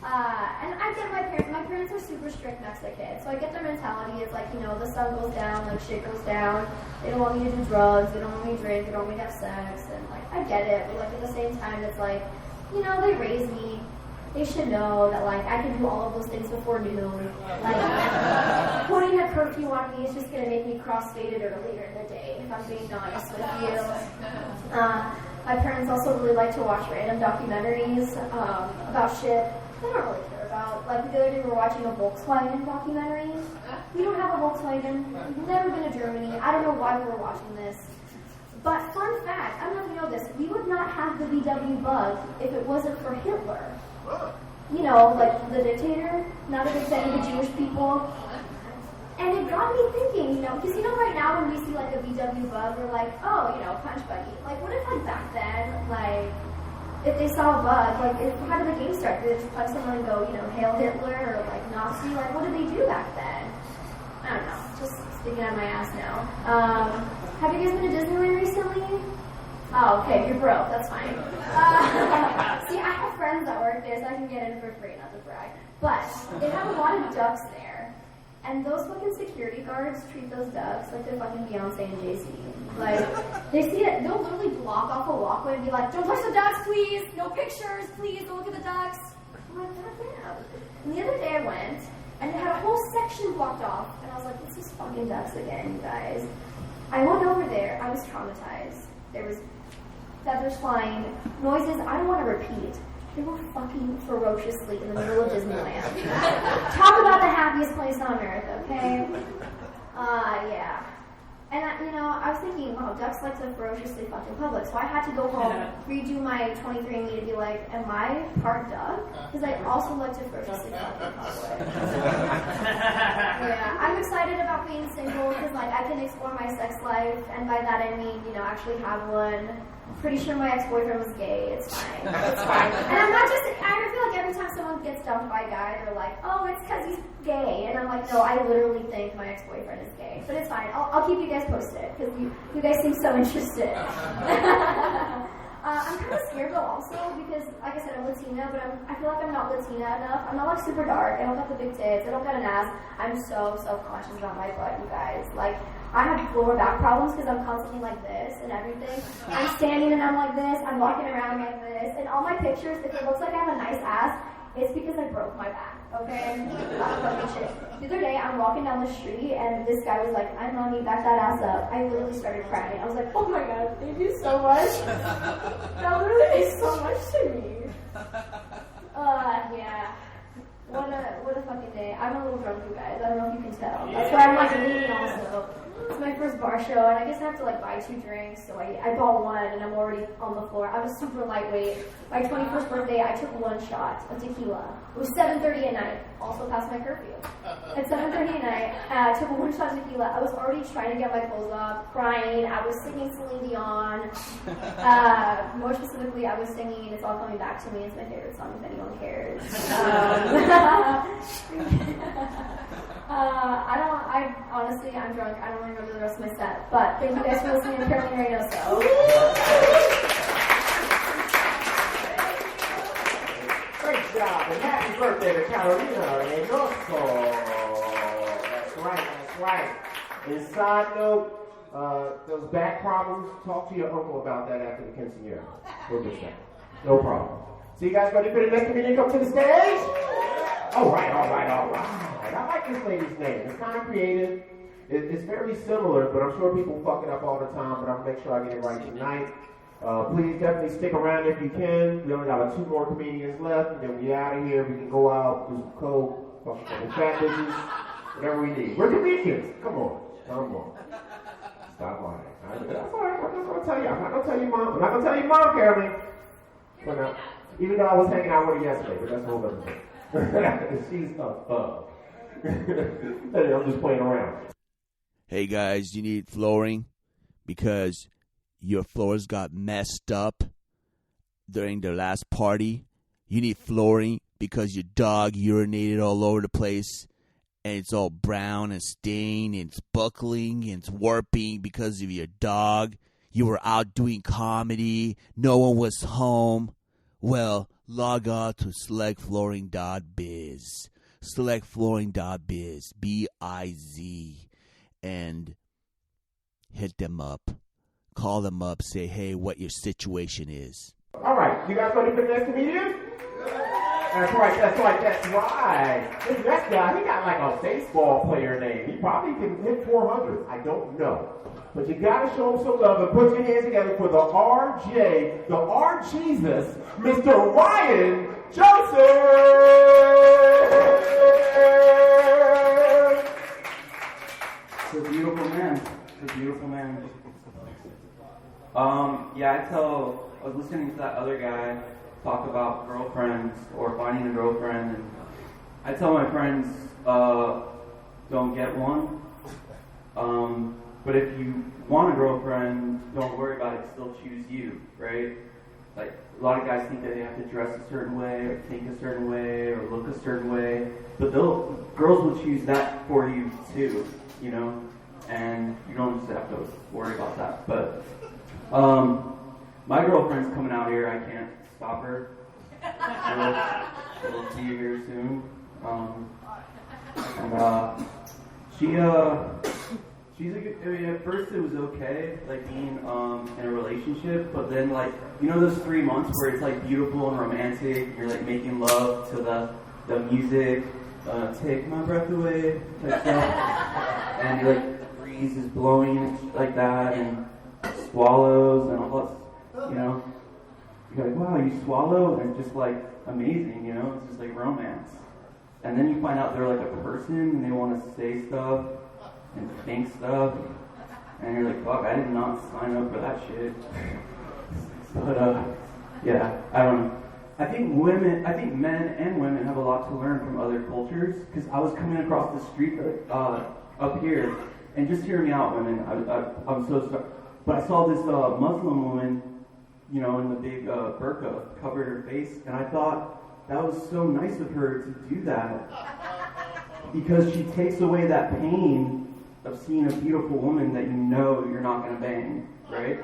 And I get my parents are super strict Mexicans, so I get their mentality is like, you know, the sun goes down, like shit goes down. They don't want me to do drugs, they don't want me to drink, they don't want me to have sex, and like I get it, but like at the same time it's like, you know, they raised me. They should know that like I can do all of those things before noon. Like putting a curfew on me is just gonna make me cross-faded earlier in the day, if I'm being honest with you. My parents also really like to watch random documentaries about shit they don't really care about. Like the other day we were watching a Volkswagen documentary. We don't have a Volkswagen. We've never been to Germany. I don't know why we were watching this. But fun fact, I don't know if you know this, we would not have the VW Bug if it wasn't for Hitler. You know, like the dictator, not a big fan of the Jewish people. And it got me thinking, you know, because you know right now when we see like a VW Bug, we're like, oh, you know, punch buggy. Like what if like back then, like, if they saw a bug, like, how did the game start? Did they just punch someone and go, you know, Hail Hitler or like Nazi? Like, what did they do back then? I don't know. Just speaking out of my ass now. Have you guys been to Disneyland recently? Oh, okay, you're broke. That's fine. See, I have friends that work there, so I can get in for free, not to brag. But they have a lot of ducks there. And those fucking security guards treat those ducks like they're fucking Beyonce and Jay-Z. Like, they see it, they'll literally block off a walkway and be like, don't touch the ducks, please! No pictures, please! Don't look at the ducks! I'm like, goddamn. And the other day I went, and it had a whole section blocked off, and I was like, this is fucking ducks again, you guys. I went over there, I was traumatized. There was feathers flying, noises I don't want to repeat. They were fucking ferociously in the middle of Disneyland. Talk about the happiest place on earth, okay? Yeah. And I was thinking, wow, ducks like to ferociously fuck in public. So I had to go home, redo my 23andMe to be like, am I part duck? Because I also like to ferociously fuck in public. Yeah, I'm excited about being single because like I can explore my sex life, and by that I mean, actually have one. Pretty sure my ex-boyfriend was gay. It's fine. It's fine. And I'm not just, I feel like every time someone gets dumped by a guy, they're like, oh, it's because he's gay. And I'm like, no, I literally think my ex-boyfriend is gay. But it's fine. I'll keep you guys posted because you guys seem so interested. I'm kind of scared though also because, like I said, I'm Latina, but I feel like I'm not Latina enough. I'm not like super dark. I don't got the big tits. I don't got an ass. I'm so self-conscious about my butt, you guys. Like, I have lower back problems because I'm constantly like this and everything. I'm standing and I'm like this. I'm walking around like this. And all my pictures, if it looks like I have a nice ass, it's because I broke my back, okay? Shit. The other day, I'm walking down the street and this guy was like, "I'm mommy, back that ass up." I literally started crying. I was like, oh my god, thank you so much. That literally means so much to me. Yeah. What a fucking day. I'm a little drunk, you guys. I don't know if you can tell. That's why I'm like leaning also. It's my first bar show, and I guess I have to like buy 2 drinks, so I bought one, and I'm already on the floor. I was super lightweight. My 21st birthday, I took 1 shot of tequila. It was 7:30 at night, also past my curfew. At 7:30 at night, I took 1 shot of tequila. I was already trying to get my clothes off, crying. I was singing Celine Dion. More specifically, I was singing "It's All Coming Back to Me." It's my favorite song, if anyone cares. I'm drunk. I don't remember the rest of my set. But thank you guys for listening to Carolina Reynoso. Great job, and happy birthday to Carolina Reynoso. That's right. And side note, those back problems, talk to your uncle about that after the quinceañera. We'll get that. No problem. So you guys ready for the next comedian to come to the stage? All right. I like this lady's name. It's kind of creative. It's very similar, but I'm sure people fuck it up all the time, but I'll make sure I get it right tonight. Please definitely stick around if you can. We only got 2 more comedians left, and then we out of here. We can go out, do some coke, fuck some fat bitches, whatever we need. We're comedians. Come on. Stop lying. That's all right. I'm just going to tell you. I'm not going to tell you, Mom. I'm not going to tell you, Mom, Caroline. But now, even though I was hanging out with her yesterday, but that's a whole other thing. She's a thug. I'm just playing around. Hey guys, you need flooring because your floors got messed up during the last party. You need flooring because your dog urinated all over the place and it's all brown and stained and it's buckling and it's warping because of your dog. You were out doing comedy. No one was home. Well, log on to selectflooring.biz. Selectflooring.biz. B-I-Z. And hit them up. Call them up. Say, hey, what your situation is. All right. You guys ready for the next comedian? That's right. This next guy, he got like a baseball player name. He probably can hit 400. I don't know. But you got to show him some love and put your hands together for the RJ, the R-Jesus, Mr. Ryan Joseph! It's a beautiful man. I was listening to that other guy talk about girlfriends or finding a girlfriend, and I tell my friends, don't get one. But if you want a girlfriend, don't worry about it, still choose you, right? Like, a lot of guys think that they have to dress a certain way, or think a certain way, or look a certain way, but girls will choose that for you too, you know? And you don't just have to worry about that. But my girlfriend's coming out here. I can't stop her. We'll see you here soon. She's a good. I mean, at first it was okay, like being in a relationship, but then like those 3 months where it's like beautiful and romantic. You're like making love to the music, take my breath away type stuff, and you're like. Is blowing like that and swallows and all that, you're like, wow, you swallow, and it's just like amazing, it's just like romance. And then you find out they're like a person and they want to say stuff and think stuff, and you're like, fuck, I did not sign up for that shit. But yeah, I don't know. I think men and women have a lot to learn from other cultures, because I was coming across the street up here. And just hear me out, women. I'm so sorry. But I saw this Muslim woman, in the big burqa, covered her face, and I thought that was so nice of her to do that, because she takes away that pain of seeing a beautiful woman that you're not going to bang, right?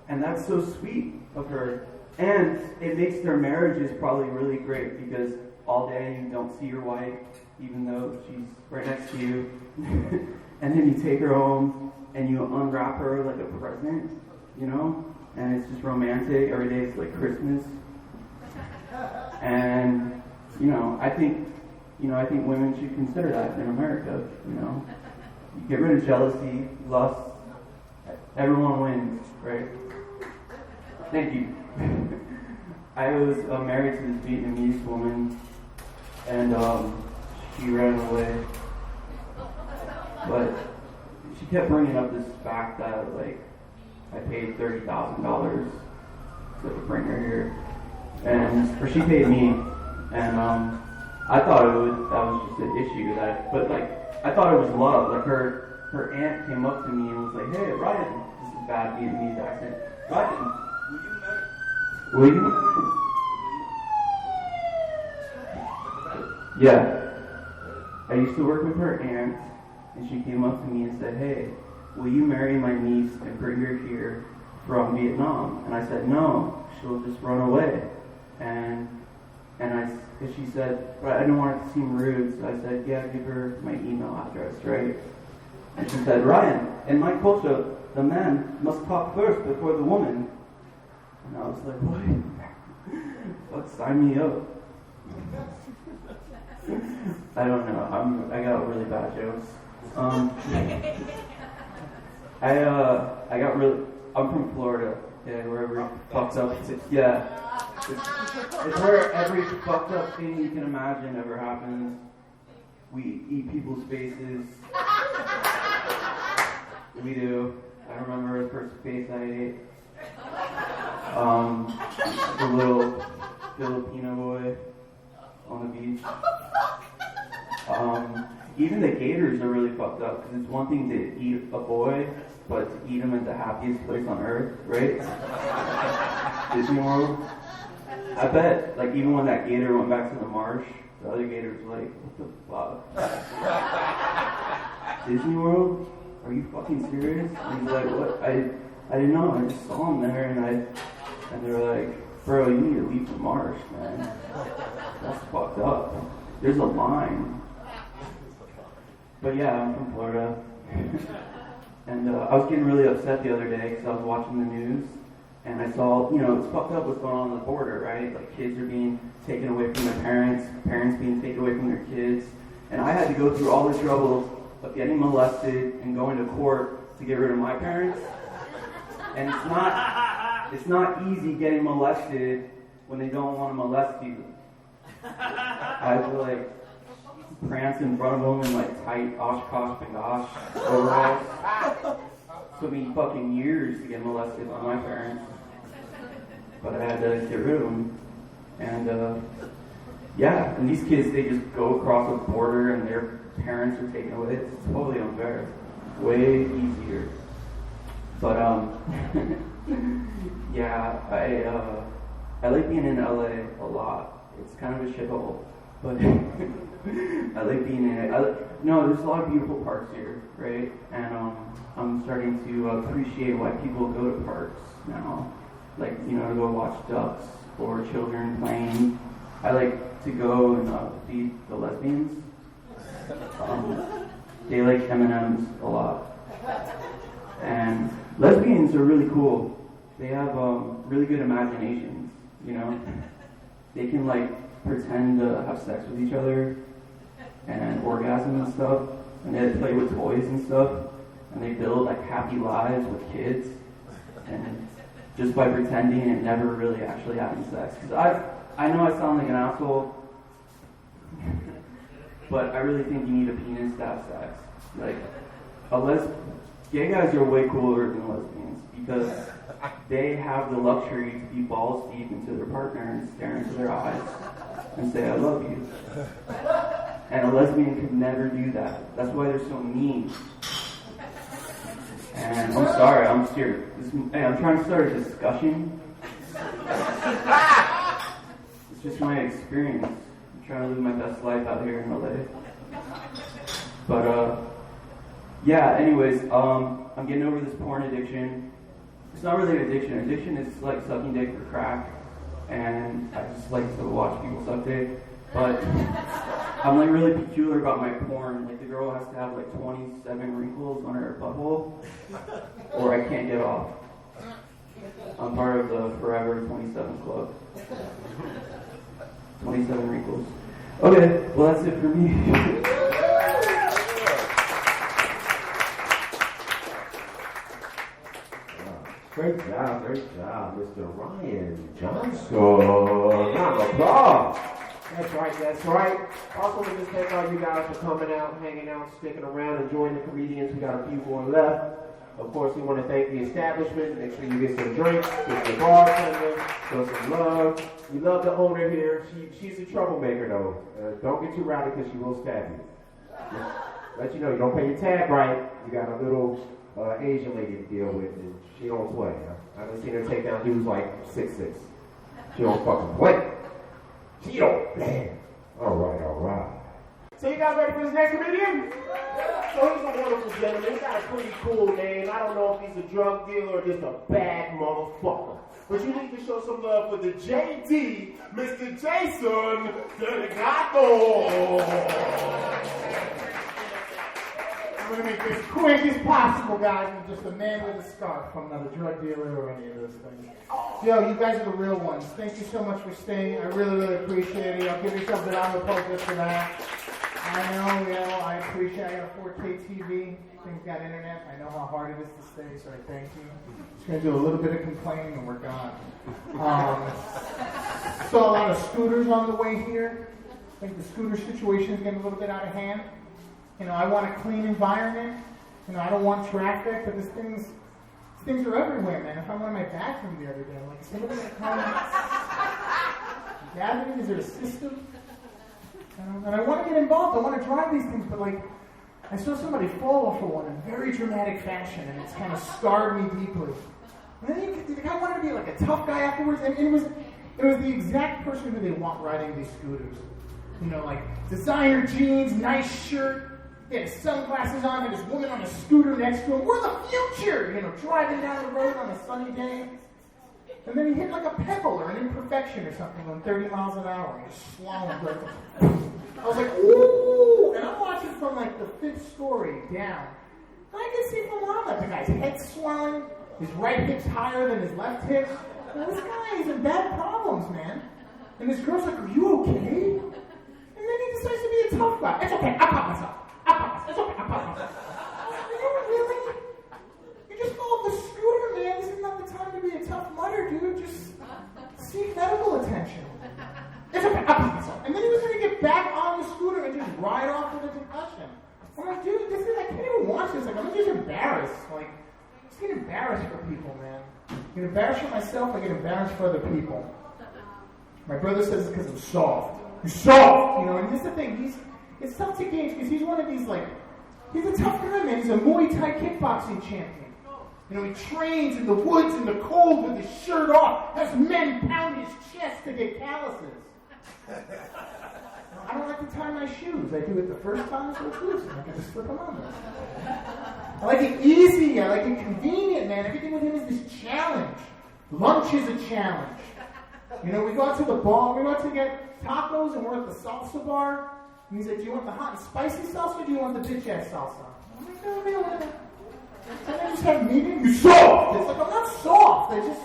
And that's so sweet of her. And it makes their marriages probably really great, because all day you don't see your wife, even though she's right next to you. And then you take her home and you unwrap her like a present, and it's just romantic. Every day it's like Christmas. And, I think women should consider that in America, You get rid of jealousy, lust, everyone wins, right? Thank you. I was married to this Vietnamese woman, and she ran away. But she kept bringing up this fact that, like, I paid $30,000 to bring her here, or she paid me, and I thought that was just an issue but like, I thought it was love. Like her aunt came up to me and was like, "Hey, Ryan," this is bad Vietnamese accent. "Ryan, will you?" Yeah. I used to work with her aunt, and she came up to me and said, "Hey, will you marry my niece and bring her here from Vietnam?" And I said, "No, she'll just run away." And she said, "But I didn't want it to seem rude," so I said, "Yeah, give her my email address, right?" And she said, "Ryan, in my culture, the man must talk first before the woman." And I was like, "What? Fuck, sign me up." I don't know. I got really bad jokes. I'm from Florida. Yeah, where every fucked up. It's where every fucked up thing you can imagine ever happens. We eat people's faces. We do. I remember the first face I ate. The little Filipino boy on the beach. Even the gators are really fucked up, because it's one thing to eat a boy, but to eat him at the happiest place on earth, right? Disney World. I bet, like, even when that gator went back to the marsh, the other gators were like, "What the fuck? Disney World? Are you fucking serious?" And he's like, "What? I didn't know. I just saw him there, and they were like, bro, you need to leave the marsh, man. That's fucked up. There's a line." But yeah, I'm from Florida. And I was getting really upset the other day because I was watching the news, and I saw, it's fucked up what's going on the border, right? Like, kids are being taken away from their parents being taken away from their kids. And I had to go through all the trouble of getting molested and going to court to get rid of my parents. And it's not easy getting molested when they don't want to molest you. I had to, like, prance in front of them in, like, tight Oshkosh Bagosh overalls. Took me fucking years to get molested by my parents. But I had to get rid of them. And, and these kids, they just go across the border and their parents are taken away. It's totally unfair. Way easier. But, I like being in LA a lot. It's kind of a shithole. But I like being in it. There's a lot of beautiful parks here, right? And I'm starting to appreciate why people go to parks now. Like, to go watch ducks or children playing. I like to go and feed the lesbians. They like M&Ms a lot. And lesbians are really cool. They have really good imaginations, They can, pretend to have sex with each other and orgasm and stuff, and they play with toys and stuff, and they build happy lives with kids, and just by pretending and never really actually having sex. Because I know I sound like an asshole, but I really think you need a penis to have sex. Gay guys are way cooler than lesbians because they have the luxury to be balls deep into their partner and stare into their eyes and say, "I love you." And a lesbian could never do that. That's why they're so mean. And I'm sorry, I'm serious. I'm trying to start a discussion. It's just my experience. I'm trying to live my best life out here in LA. But, anyways, I'm getting over this porn addiction. It's not really an addiction. Addiction is like sucking dick or crack. And I just like to watch people suck dick. But I'm really peculiar about my porn. The girl has to have 27 wrinkles on her butthole, or I can't get off. I'm part of the Forever 27 Club. 27 wrinkles. Okay, well that's it for me. Great job, Mr. Ryan Johnson. Round of applause. That's right. Also, we just thank all you guys for coming out, hanging out, sticking around, enjoying the comedians. We got a few more left. Of course, we want to thank the establishment. Make sure you get some drinks, get the bartender, show some love. We love the owner here. She's a troublemaker, though. Don't get too rowdy because she will stab you. Let you know, you don't pay your tab right. You got a little Asian lady to deal with, and she don't play. I've seen her take down dudes 6'6". She don't fucking play. She don't. Man. All right. So you guys ready for this next comedian? So he's a wonderful gentleman. He's got a pretty cool name. I don't know if he's a drug dealer or just a bad motherfucker. But you need to show some love for the JD, Mr. Jason Delgado. I'm going to make this quick as possible, guys. I'm just a man with a scarf. I'm not a drug dealer or any of those things. Yo, you guys are the real ones. Thank you so much for staying. I really, really appreciate it. I'll give yourself a round of applause just for that. I I appreciate it. I got a 4K TV. Things got internet. I know how hard it is to stay, so I thank you. Just going to do a little bit of complaining and we're gone. Saw a lot of scooters on the way here. I think the scooter situation is getting a little bit out of hand. I want a clean environment. I don't want traffic, but these things are everywhere, man. If I went in my bathroom the other day, I'm like, is somebody going to come gather me? Is there a system? And I want to get involved. I want to drive these things, but I saw somebody fall off of one in very dramatic fashion, and it's kind of scarred me deeply. And then the guy wanted to be like a tough guy afterwards, and it was the exact person who they want riding these scooters. Designer jeans, nice shirt. He had his sunglasses on, and this woman on a scooter next to him. We're the future! Driving down the road on a sunny day. And then he hit like a pebble or an imperfection or something on 30 miles an hour. And he just slalomed like I was like, ooh! And I'm watching from the 5th story down. And I can see from where I'm at, the guy's head swelling, his right hip's higher than his left hip. And this guy is in bad problems, man. And this girl's like, are you okay? And then he decides to be a tough guy. It's okay, I'll pop myself. It's okay, I'll pop myself. Really? You just fall off the scooter, man. This is not the time to be a tough mutter, dude. Just seek medical attention. It's okay, I'll pop myself. And then he was going to get back on the scooter and just ride off with a concussion. I'm like, dude, I can't even watch this. I'm just embarrassed. Just get embarrassed for people, man. I get embarrassed for myself, I get embarrassed for other people. My brother says it's because I'm soft. You're soft! And this is the thing. It's tough to gauge because he's one of these, he's a tough guy, man. He's a Muay Thai kickboxing champion. He trains in the woods in the cold with his shirt off, has men pound his chest to get calluses. I don't like to tie my shoes. I do it the first time, so it's loose. I can just slip them on there. I like it easy. I like it convenient, man. Everything with him is this challenge. Lunch is a challenge. We go out to the bar. We go out to get tacos, and we're at the salsa bar. And he's like, do you want the hot and spicy salsa, or do you want the bitch-ass salsa? I'm like, no. Can I just have medium? You're soft! It's like, I'm not soft. I just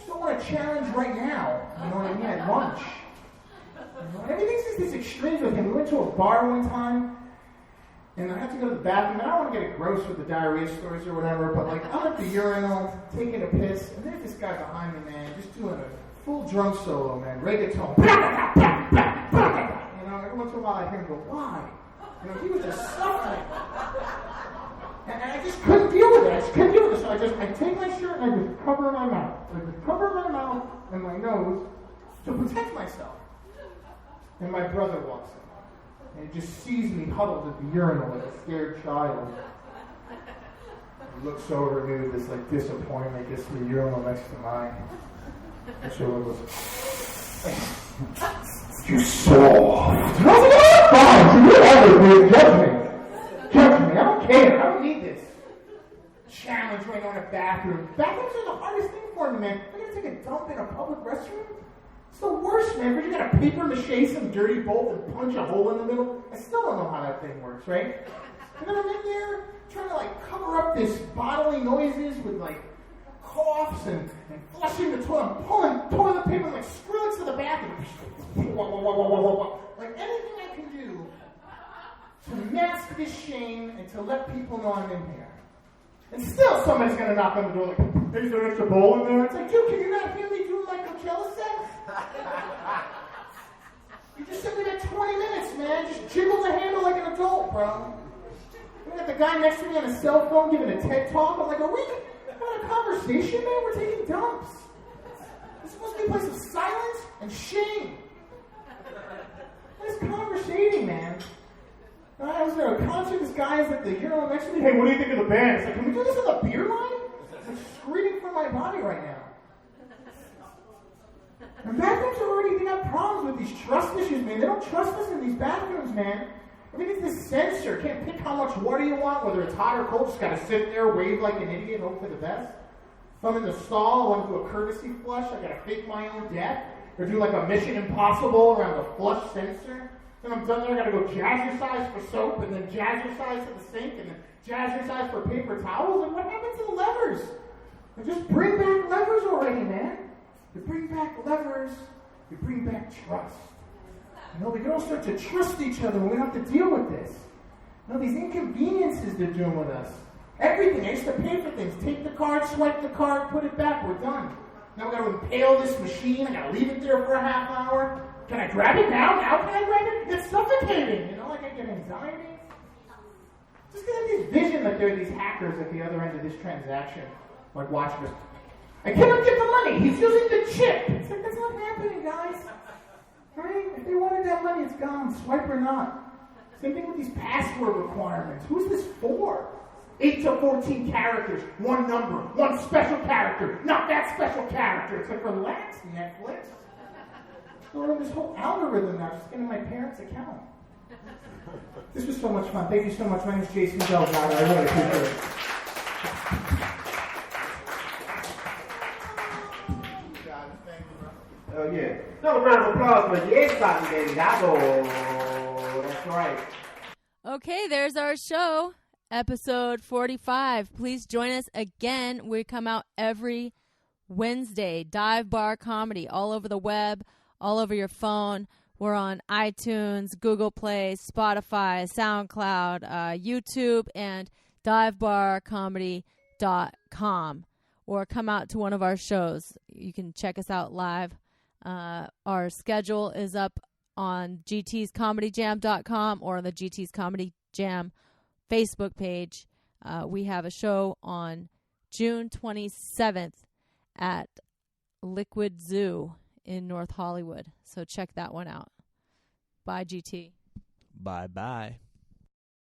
don't want a challenge right now. You know what I mean? At lunch. Everything's just this extreme with him. We went to a bar one time, and I had to go to the bathroom. And I don't want to get it gross with the diarrhea stories or whatever, but I'm at the urinal, taking a piss, and there's this guy behind me, man, just doing a full drum solo, man. Reggaeton. Every once in a while I hear him go, why? He was just suffering. And I just couldn't deal with it. So I take my shirt and I just cover my mouth. And my nose to protect myself. And my brother walks in. And he just sees me huddled at the urinal like a scared child. He looks over at me with this disappointment, gets to the urinal next to mine. And so it was, you soft. And I was like, oh, fine. You ever dude, judge me. I don't care. I don't need this challenge right on a bathroom. Bathrooms are the hardest thing for me, man. I'm gonna take a dump in a public restroom. It's the worst, man. But you gotta paper mache some dirty bolt and punch a hole in the middle. I still don't know how that thing works, right? And then I'm in there trying to cover up this bodily noises with coughs and flushing the toilet. I'm pulling toilet paper like Skrillex to the bathroom. Anything I can do to mask this shame and to let people know I'm in here. And still somebody's going to knock on the door is there an extra bowl in there? It's like, dude, can you not hear me doing my Coachella set? You just said we got 20 minutes, man. Just jiggle the handle like an adult, bro. We got the guy next to me on a cell phone giving a TED talk. I'm like, are we having a conversation, man? We're taking dumps. It's supposed to be a place of silence and shame. What is conversating, man? I was at a concert, this guy is at the urinal next to me. Hey, what do you think of the band? It's like, can we do this on the beer line? I'm screaming for my body right now. And bathrooms are already, they got problems with these trust issues, man. They don't trust us in these bathrooms, man. Everything's this sensor. Can't pick how much water you want, whether it's hot or cold. Just gotta sit there, wave like an idiot, hope for the best. If I'm in the stall, I want to do a courtesy flush. I gotta fake my own death. Or do like a Mission Impossible around the flush sensor. Then I'm done there, I gotta go jazzercise for soap, and then jazzercise for the sink, and then jazzercise for paper towels. And what happened to the levers? And just bring back levers already, man. You bring back levers, you bring back trust. You know, we can all start to trust each other when we don't have to deal with this. You know, these inconveniences they're doing with us. Everything, I used to pay for things. Take the card, swipe the card, put it back, we're done. Now we gotta impale this machine, I gotta leave it there for a half hour. Can I grab it now? Now can I grab it? It's suffocating, you know, like I get anxiety. Just get this vision that there are these hackers at the other end of this transaction, like watching us. I cannot get the money, he's using the chip. It's like, that's not happening, guys. Right? If they wanted that money, it's gone, swipe or not. Same thing with these password requirements. Who's this for? 8 to 14 characters, one number, one special character, not that special character. It's like, relax, Netflix. So this whole algorithm now, just getting my parents' account. This was so much fun. Thank you so much. My name is Jason Delgado. I really appreciate it. Oh, yeah. Another round of applause for Jason Delgado. That's right. Okay, there's our show, episode 45. Please join us again. We come out every Wednesday. Dive Bar Comedy, all over the web, all over your phone. We're on iTunes, Google Play, Spotify, SoundCloud, YouTube, and divebarcomedy.com. Or come out to one of our shows. You can check us out live. Our schedule is up on gtscomedyjam.com or on the GT's Comedy Jam Facebook page. We have a show on June 27th at Liquid Zoo in North Hollywood. So check that one out. Bye, GT. Bye-bye.